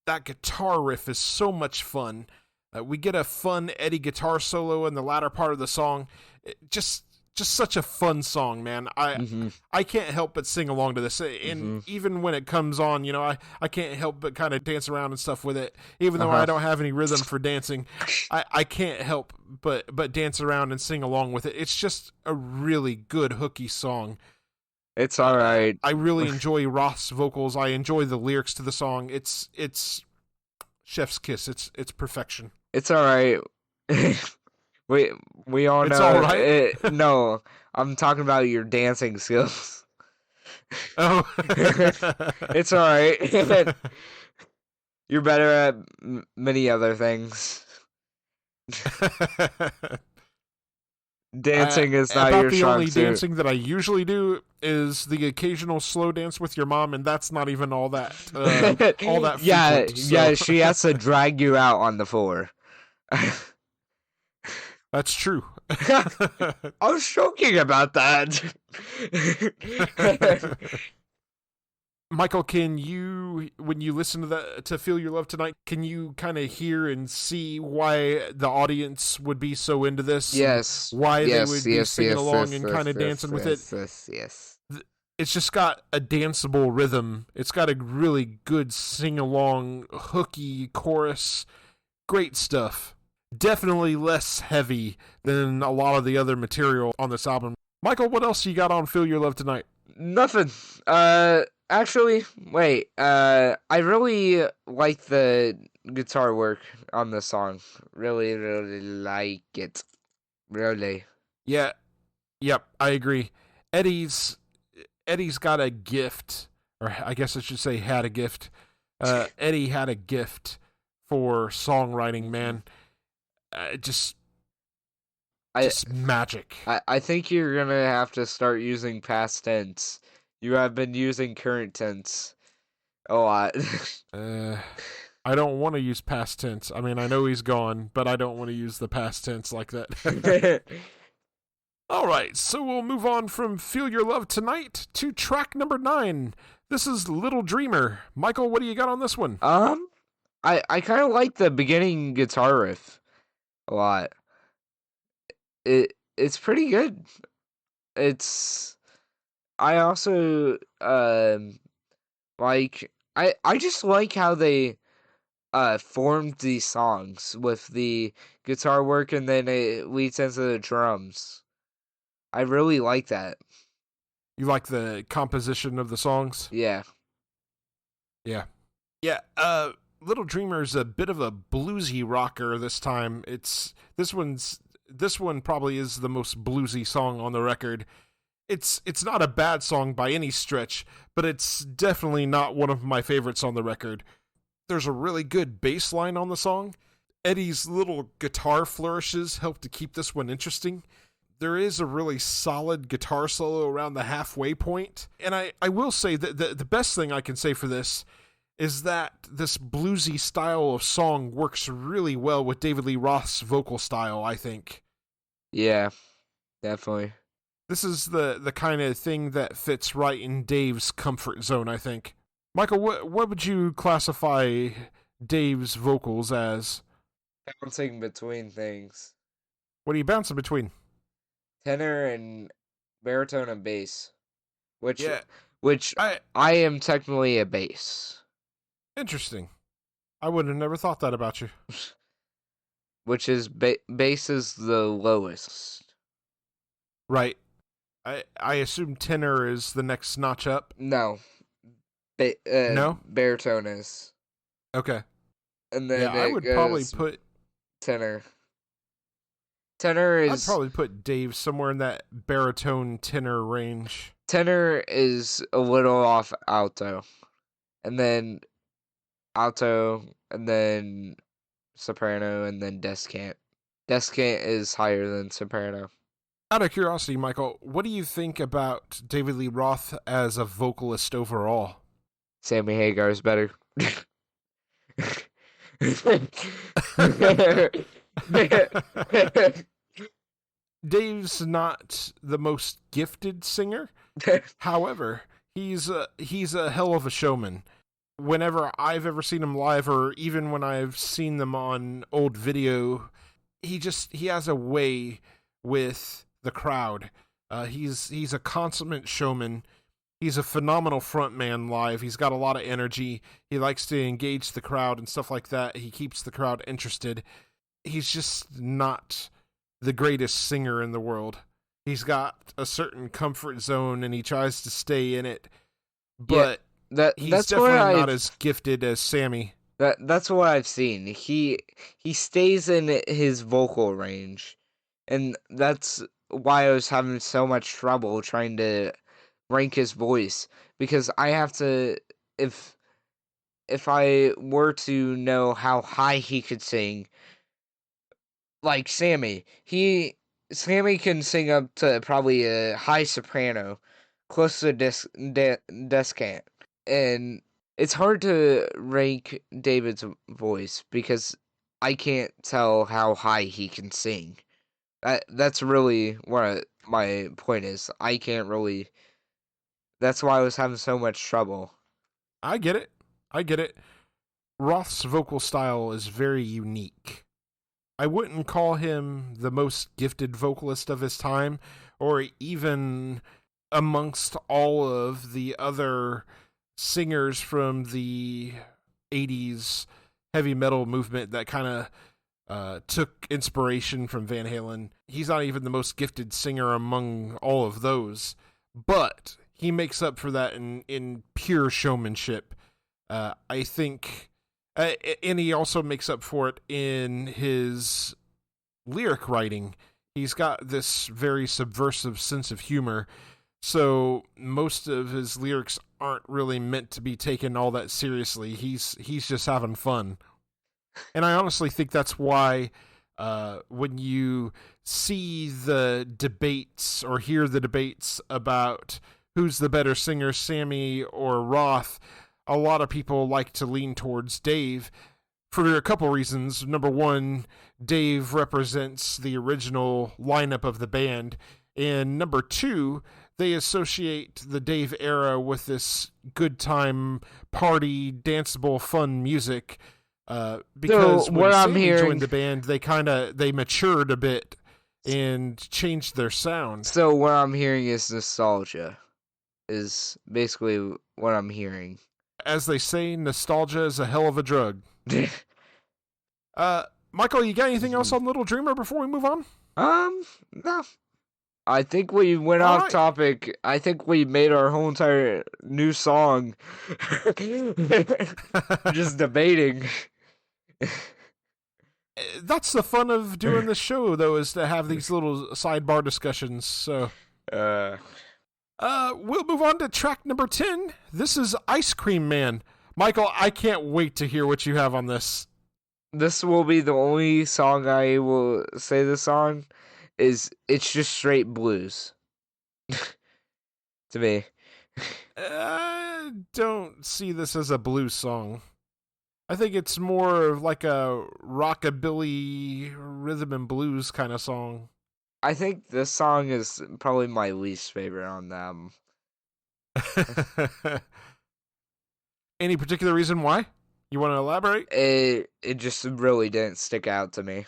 That guitar riff is so much fun. We get a fun Eddie guitar solo in the latter part of the song. Just just such a fun song, man. Mm-hmm. I can't help but sing along to this, and Mm-hmm. even when it comes on, I can't help but kind of dance around and stuff with it. Even though Uh-huh. I don't have any rhythm for dancing, I can't help but dance around and sing along with it. It's just a really good hooky song. It's all right. I really enjoy Roth's vocals. I enjoy the lyrics to the song. It's chef's kiss. It's perfection. It's all right. we all It's know all right? it. No, I'm talking about your dancing skills. Oh, It's all right. You're better at many other things. Dancing is not about your the strong only suit. dancing that I usually do is the occasional slow dance with your mom, and that's not even all that Yeah, frequent, so. yeah, she has to drag you out on the floor. That's true. I was joking about that. Michael, can you, when you listen to Feel Your Love Tonight, can you kind of hear and see why the audience would be so into this? Yes. Why yes, they would be yes, singing yes, along yes, and kind of yes, dancing with yes, it? Yes. It's just got a danceable rhythm. It's got a really good sing-along, hooky chorus. Great stuff. Definitely less heavy than a lot of the other material on this album. Michael, what else you got on Feel Your Love Tonight? Nothing. Actually, wait. I really like the guitar work on this song. Really, really like it. Really. Yeah, yep, I agree. Eddie's got a gift, or I guess I should say had a gift. Eddie had a gift for songwriting, man. Just magic. I think you're gonna have to start using past tense. You have been using current tense a lot. I don't want to use past tense. I mean, I know he's gone, but I don't want to use the past tense like that. All right, so we'll move on from Feel Your Love Tonight to track number 9. This is Little Dreamer. Michael, what do you got on this one? I kind of like the beginning guitar riff a lot. It's pretty good. I also like I just like how they formed these songs with the guitar work and then it leads into the drums. I really like that. You like the composition of the songs? Yeah. Yeah. Yeah, Little Dreamer's a bit of a bluesy rocker this time. This one probably is the most bluesy song on the record. It's not a bad song by any stretch, but it's definitely not one of my favorites on the record. There's a really good bass line on the song. Eddie's little guitar flourishes help to keep this one interesting. There is a really solid guitar solo around the halfway point. And I will say that the best thing I can say for this is that this bluesy style of song works really well with David Lee Roth's vocal style, I think. Yeah, definitely. This is the kind of thing that fits right in Dave's comfort zone, I think. Michael, what would you classify Dave's vocals as? Bouncing between things. What are you bouncing between? Tenor and baritone and bass. Which I am technically a bass. Interesting. I would have never thought that about you. Which is bass is the lowest. Right. I assume tenor is the next notch up. No. No? Baritone is. Okay. And then I would probably put tenor. Tenor is... I'd probably put Dave somewhere in that baritone tenor range. Tenor is a little off alto. And then alto, and then soprano, and then descant. Descant is higher than soprano. Out of curiosity, Michael, what do you think about David Lee Roth as a vocalist overall? Sammy Hagar's better. Dave's not the most gifted singer. However, he's a hell of a showman. Whenever I've ever seen him live, or even when I've seen them on old video, he has a way with the crowd He's a consummate showman. He's a phenomenal frontman live. He's got a lot of energy. He likes to engage the crowd and stuff like that. He keeps the crowd interested. He's just not the greatest singer in the world. He's got a certain comfort zone and he tries to stay in it. But he's that's definitely not as gifted as Sammy. That's what I've seen. He stays in his vocal range. And that's why I was having so much trouble trying to rank his voice, because I have to, if I were to know how high he could sing, like Sammy can sing up to probably a high soprano, close to descant, and it's hard to rank David's voice because I can't tell how high he can sing. That's really what my point is. I can't really. That's why I was having so much trouble. I get it. Roth's vocal style is very unique. I wouldn't call him the most gifted vocalist of his time, or even amongst all of the other singers from the 80s heavy metal movement that kind of took inspiration from Van Halen. He's not even the most gifted singer among all of those, but he makes up for that in pure showmanship. I think, and he also makes up for it in his lyric writing. He's got this very subversive sense of humor, so most of his lyrics aren't really meant to be taken all that seriously. He's just having fun. And I honestly think that's why when you see the debates or hear the debates about who's the better singer, Sammy or Roth, a lot of people like to lean towards Dave for a couple reasons. Number one, Dave represents the original lineup of the band. And number two, they associate the Dave era with this good time, party, danceable, fun music. Because so when Sammy joined the band, they matured a bit and changed their sound. So what I'm hearing is nostalgia, is basically what I'm hearing. As they say, nostalgia is a hell of a drug. Michael, you got anything else on Little Dreamer before we move on? No. I think we went off topic. I think we made our whole entire new song. Just debating. That's the fun of doing this show, though, is to have these little sidebar discussions. So, we'll move on to track number 10. This is Ice Cream Man. Michael, I can't wait to hear what you have on this. This will be the only song I will say this on. It's just straight blues. To me. I don't see this as a blues song. I think it's more of like a rockabilly rhythm and blues kind of song. I think this song is probably my least favorite on them. Any particular reason why? You want to elaborate? It just really didn't stick out to me.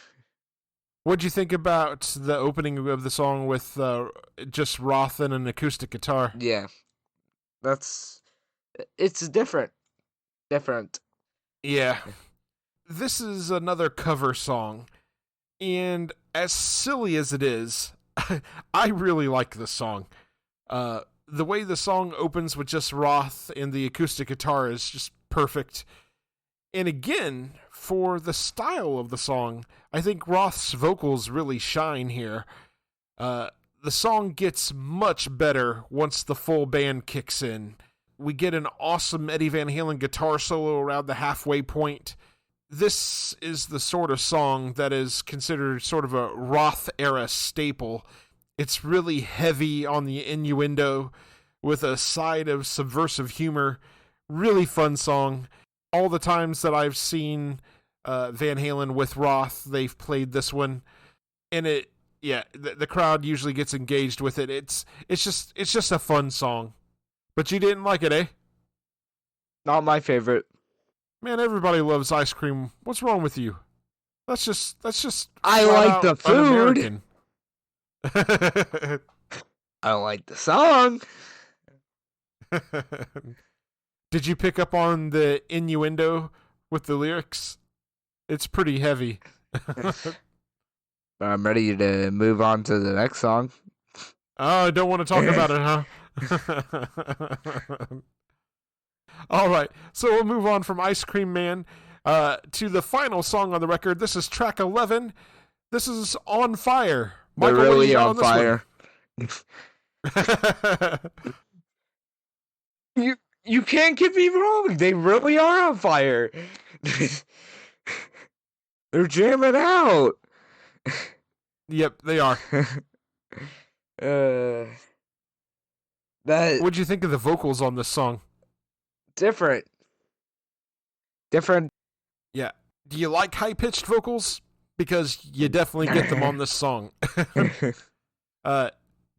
What'd you think about the opening of the song with just Roth and an acoustic guitar? Yeah. It's different. Yeah. This is another cover song. And as silly as it is, I really like this song. The way the song opens with just Roth and the acoustic guitar is just perfect. And again, for the style of the song, I think Roth's vocals really shine here. The song gets much better once the full band kicks in. We get an awesome Eddie Van Halen guitar solo around the halfway point. This is the sort of song that is considered sort of a Roth-era staple. It's really heavy on the innuendo with a side of subversive humor. Really fun song. All the times that I've seen Van Halen with Roth, they've played this one, and the crowd usually gets engaged with it. It's just a fun song. But you didn't like it, eh? Not my favorite. Man, everybody loves ice cream. What's wrong with you? That's just. I like the food. I like the song. Did you pick up on the innuendo with the lyrics? It's pretty heavy. I'm ready to move on to the next song. Oh, I don't want to talk about it, huh? All right, so we'll move on from Ice Cream Man to the final song on the record. This is track 11. This is On Fire. They're Michael, really on fire. You can't get me wrong. They really are on fire. They're jamming out. Yep, they are. What'd you think of the vocals on this song? Different. Yeah. Do you like high-pitched vocals? Because you definitely get them on this song.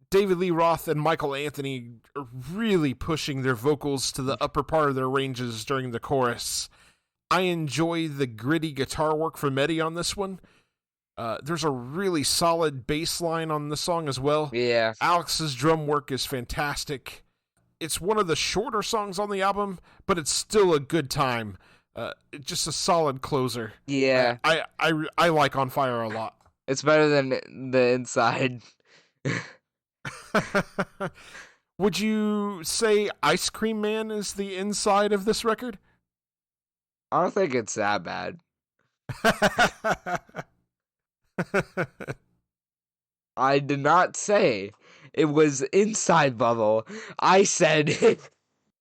David Lee Roth and Michael Anthony are really pushing their vocals to the upper part of their ranges during the chorus. I enjoy the gritty guitar work from Eddie on this one. There's a really solid bass line on the song as well. Yeah. Alex's drum work is fantastic. It's one of the shorter songs on the album, but it's still a good time. Just a solid closer. Yeah. I like On Fire a lot. It's better than the Inside. Would you say Ice Cream Man is the inside of this record? I don't think it's that bad. I did not say it was Inside Bubble. I said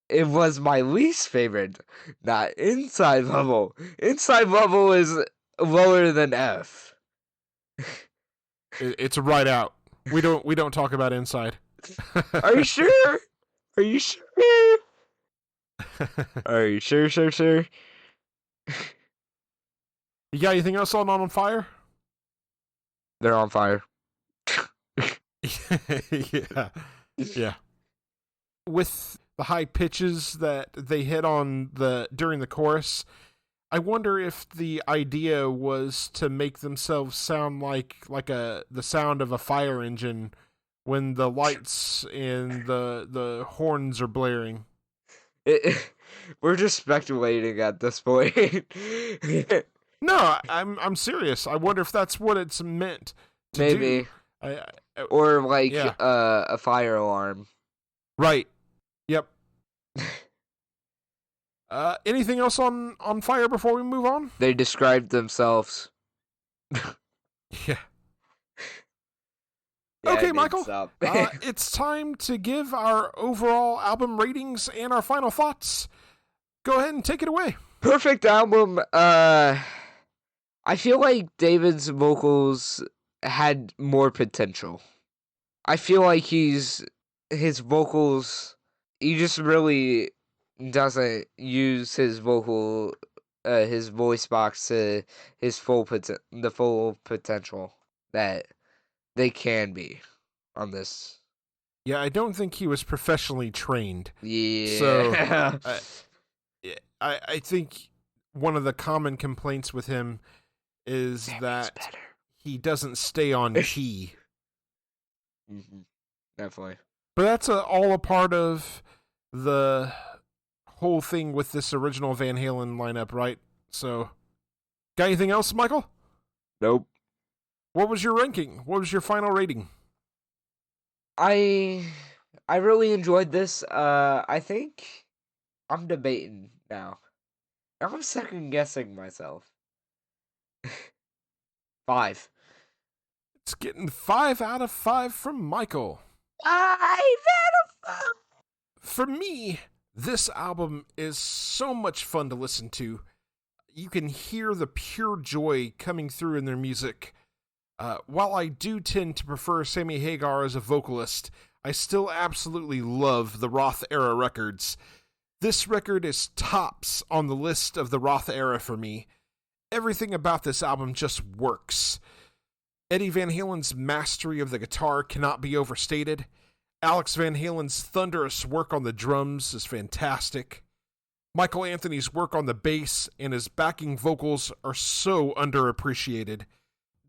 it was my least favorite, not Inside Bubble. Inside Bubble is lower than F. It's right out. We don't talk about Inside. Are you sure? Are you sure? Are you sure? You got anything else on Fire? They're on fire. Yeah. With the high pitches that they hit on during the chorus, I wonder if the idea was to make themselves sound like the sound of a fire engine when the lights and the horns are blaring. We're just speculating at this point. No, I'm serious. I wonder if that's what it's meant to Maybe. do. Or like a fire alarm. Right. Yep. Anything else on Fire before we move on? They described themselves. Yeah. Okay, Michael. It's time to give our overall album ratings and our final thoughts. Go ahead and take it away. Perfect album. I feel like David's vocals had more potential. I feel like his vocals, he just really doesn't use his voice box to his full potential that they can be on this. Yeah, I don't think he was professionally trained. Yeah. So I think one of the common complaints with him is that he doesn't stay on key. Mm-hmm. Definitely. But that's all a part of the whole thing with this original Van Halen lineup, right? So, got anything else, Michael? Nope. What was your ranking? What was your final rating? I really enjoyed this. I think I'm debating now. I'm second guessing myself. 5. It's getting 5 out of 5 from Michael. 5 out of 5. For me, this album is so much fun to listen to. You can hear the pure joy coming through in their music. While I do tend to prefer Sammy Hagar as a vocalist, I still absolutely love the Roth era records. This record is tops on the list of the Roth era for me. Everything about this album just works. Eddie Van Halen's mastery of the guitar cannot be overstated. Alex Van Halen's thunderous work on the drums is fantastic. Michael Anthony's work on the bass and his backing vocals are so underappreciated.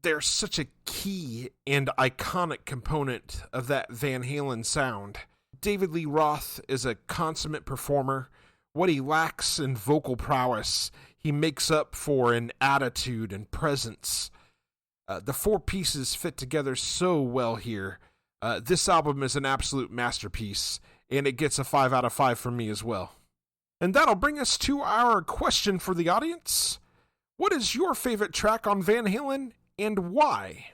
they're such a key and iconic component of that Van Halen sound. David Lee Roth is a consummate performer. What he lacks in vocal prowess, he makes up for in attitude and presence. The four pieces fit together so well here. This album is an absolute masterpiece, and it gets a 5 out of 5 from me as well. And that'll bring us to our question for the audience. What is your favorite track on Van Halen, and why?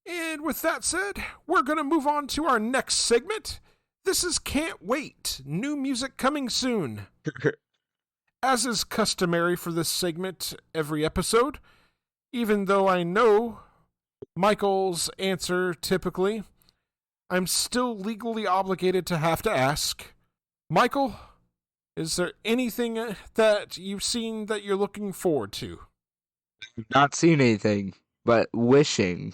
And with that said, we're going to move on to our next segment. This is Can't Wait, new music coming soon. As is customary for this segment every episode, even though I know Michael's answer typically, I'm still legally obligated to have to ask. Michael, is there anything that you've seen that you're looking forward to? Not seen anything, but wishing.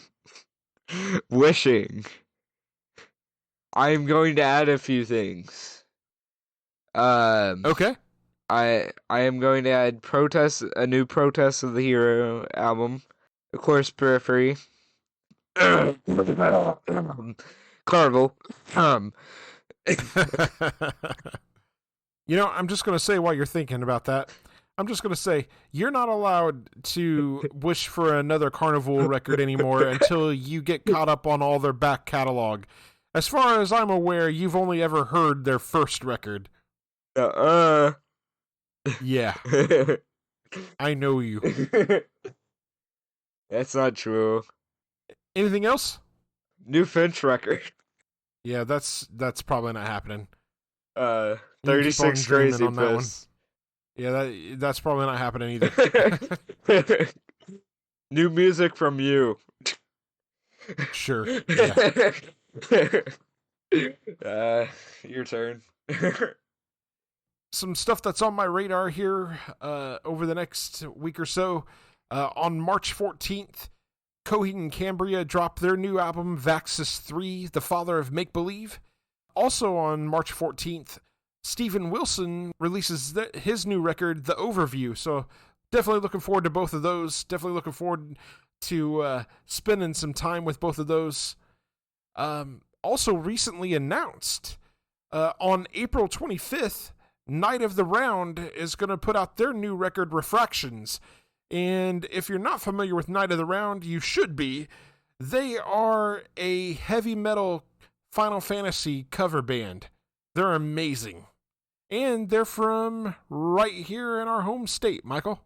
I'm going to add a few things. Okay. I am going to add a new Protest of the Hero album. Of course, Periphery. Carnival. You know, I'm just going to say while you're thinking about that, I'm just going to say, you're not allowed to wish for another Carnival record anymore until you get caught up on all their back catalog. As far as I'm aware, you've only ever heard their first record. Yeah. I know you. That's not true. Anything else? New Finch record. Yeah, that's probably not happening. 36 Crazy Piss. Yeah, that's probably not happening either. New music from you. Sure. Yeah. Your turn. Some stuff that's on my radar here over the next week or so. On March 14th, Coheed and Cambria drop their new album, Vaxis 3, The Father of Make-Believe. Also on March 14th, Steven Wilson releases his new record, The Overview. So definitely looking forward to both of those. Definitely looking forward to spending some time with both of those. Also recently announced, on April 25th, Night of the Round is going to put out their new record, Refractions. And if you're not familiar with Night of the Round, you should be. They are a heavy metal Final Fantasy cover band. They're amazing. And they're from right here in our home state, Michael.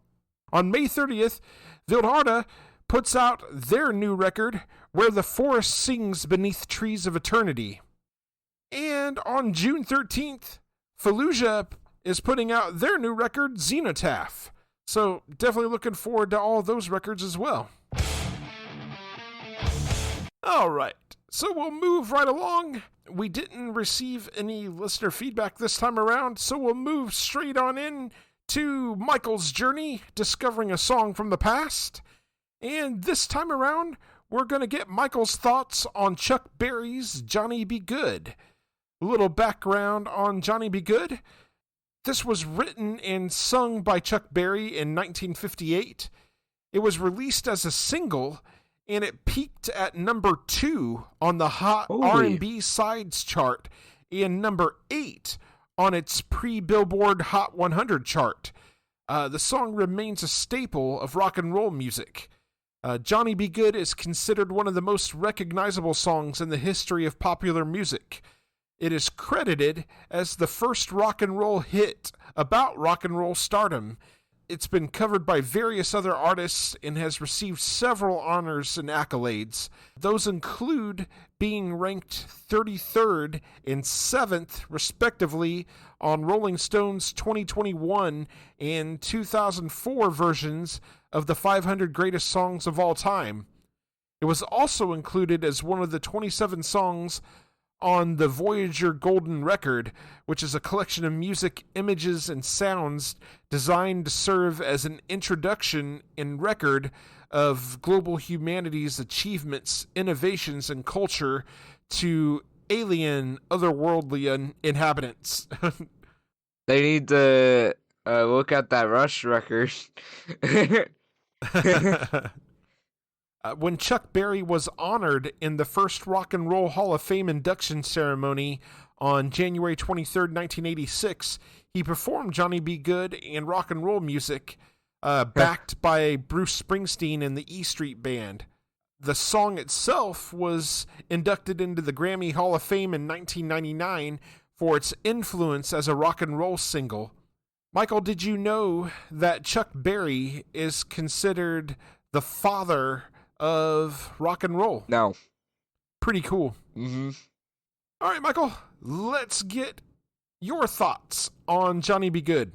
On May 30th, Vildharda puts out their new record, Where the Forest Sings Beneath Trees of Eternity. And on June 13th, Fallujah is putting out their new record, Xenotaph. So definitely looking forward to all those records as well. All right, so we'll move right along. We didn't receive any listener feedback this time around, so we'll move straight on in to Michael's journey, discovering a song from the past. And this time around, we're going to get Michael's thoughts on Chuck Berry's Johnny Be Good. A little background on Johnny Be Good. This was written and sung by Chuck Berry in 1958. It was released as a single, and it peaked at number 2 on the Hot R&B Sides chart and number 8 on its pre-Billboard Hot 100 chart. The song remains a staple of rock and roll music. Johnny Be Good is considered one of the most recognizable songs in the history of popular music. It is credited as the first rock and roll hit about rock and roll stardom. It's been covered by various other artists and has received several honors and accolades. Those include being ranked 33rd and 7th, respectively, on Rolling Stone's 2021 and 2004 versions of the 500 Greatest Songs of All Time. It was also included as one of the 27 songs on the Voyager Golden Record, which is a collection of music, images, and sounds designed to serve as an introduction and record of global humanity's achievements, innovations, and culture to alien, otherworldly inhabitants. They need to look at that Rush record. When Chuck Berry was honored in the first Rock and Roll Hall of Fame induction ceremony on January 23rd, 1986, he performed Johnny B. Good and rock and roll music, backed by Bruce Springsteen and the E Street Band. The song itself was inducted into the Grammy Hall of Fame in 1999 for its influence as a rock and roll single. Michael, did you know that Chuck Berry is considered the father of rock and roll? No. Pretty cool. Mm-hmm. All right, Michael, let's get your thoughts on Johnny B. Good.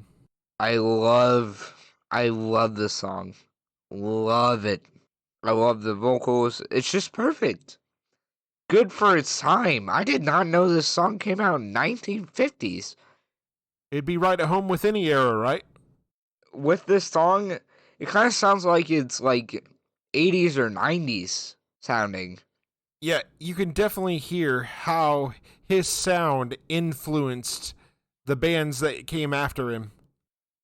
I love this song. Love it. I love the vocals. It's just perfect. Good for its time. I did not know this song came out in 1950s. It'd be right at home with any era, right? With this song, it kind of sounds like it's like 80s or 90s sounding. Yeah, you can definitely hear how his sound influenced the bands that came after him.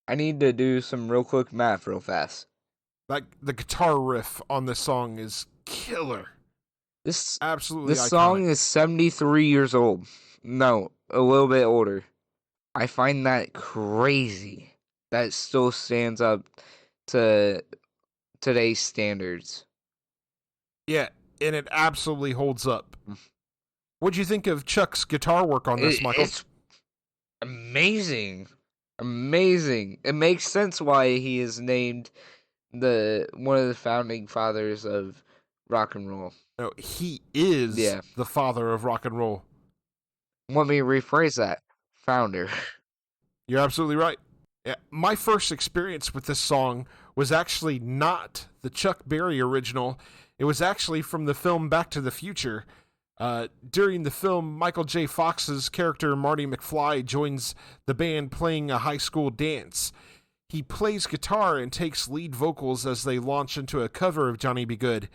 I need to do some real quick math real fast. Like, the guitar riff on this song is killer. This absolutely This iconic. song is 73 years old. No, a little bit older. I find that crazy. That still stands up to today's standards. Yeah, and it absolutely holds up. What'd you think of Chuck's guitar work on this, Michael? It's amazing. Amazing. It makes sense why he is named one of the founding fathers of rock and roll. No, he is the father of rock and roll. Let me rephrase that. Founder. You're absolutely right. Yeah, my first experience with this song was actually not the Chuck Berry original. It was actually from the film Back to the Future. During the film, Michael J. Fox's character Marty McFly joins the band playing a high school dance. He plays guitar and takes lead vocals as they launch into a cover of Johnny B. Good.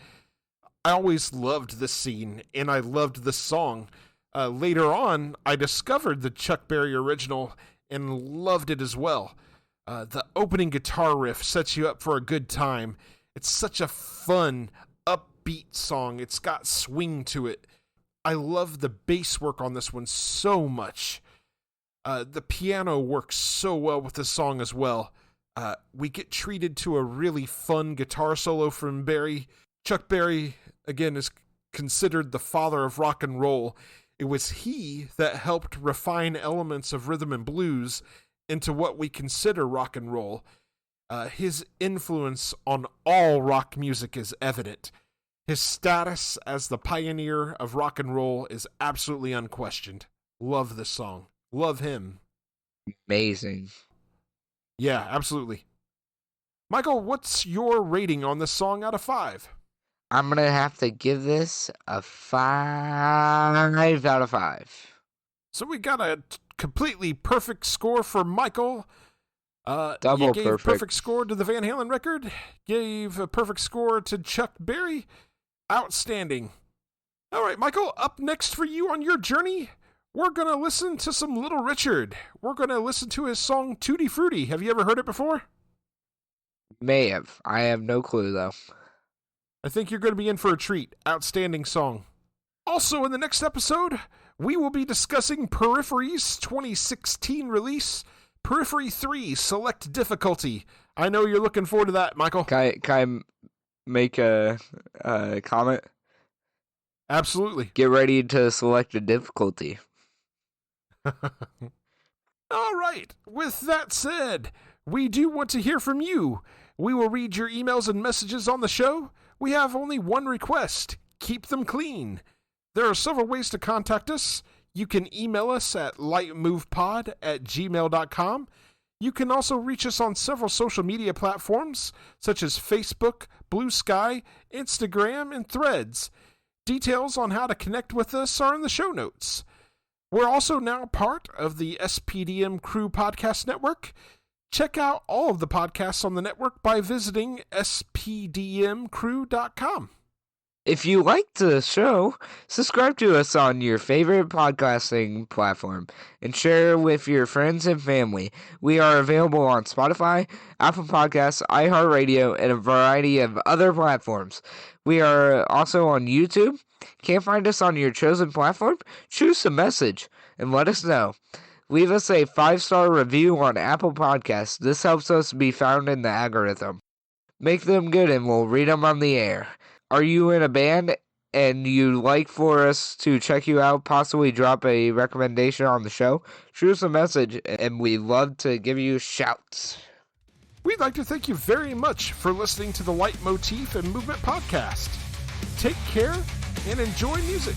I always loved this scene, and I loved this song. Later on, I discovered the Chuck Berry original and loved it as well. The opening guitar riff sets you up for a good time. It's such a fun, upbeat song. It's got swing to it. I love the bass work on this one so much. The piano works so well with this song as well. We get treated to a really fun guitar solo from Berry. Chuck Berry, again, is considered the father of rock and roll. It was he that helped refine elements of rhythm and blues into what we consider rock and roll. His influence on all rock music is evident. His status as the pioneer of rock and roll is absolutely unquestioned. Love this song. Love him. Amazing. Yeah, absolutely. Michael, what's your rating on this song out of 5? I'm going to have to give this a 5 out of 5. So we got a completely perfect score for Michael. Double you gave perfect score to the Van Halen record. Gave a perfect score to Chuck Berry. Outstanding. All right, Michael, up next for you on your journey, we're going to listen to some Little Richard. We're going to listen to his song Tutti Frutti. Have you ever heard it before? May have. I have no clue, though. I think you're going to be in for a treat. Outstanding song. Also, in the next episode, we will be discussing Periphery's 2016 release, Periphery 3 Select Difficulty. I know you're looking forward to that, Michael. Can I make a comment? Absolutely. Get ready to select a difficulty. All right. With that said, we do want to hear from you. We will read your emails and messages on the show. We have only one request. Keep them clean. There are several ways to contact us. You can email us at lightmovepod@gmail.com. You can also reach us on several social media platforms, such as Facebook, Blue Sky, Instagram, and Threads. Details on how to connect with us are in the show notes. We're also now part of the SPDM Crew Podcast Network. Check out all of the podcasts on the network by visiting spdmcrew.com. If you liked the show, subscribe to us on your favorite podcasting platform and share with your friends and family. We are available on Spotify, Apple Podcasts, iHeartRadio, and a variety of other platforms. We are also on YouTube. Can't find us on your chosen platform? Choose a message and let us know. Leave us a 5-star review on Apple Podcasts. This helps us be found in the algorithm. Make them good and we'll read them on the air. Are you in a band and you'd like for us to check you out, possibly drop a recommendation on the show? Shoot us a message and we'd love to give you shouts. We'd like to thank you very much for listening to the Leitmotif and Movement Podcast. Take care and enjoy music.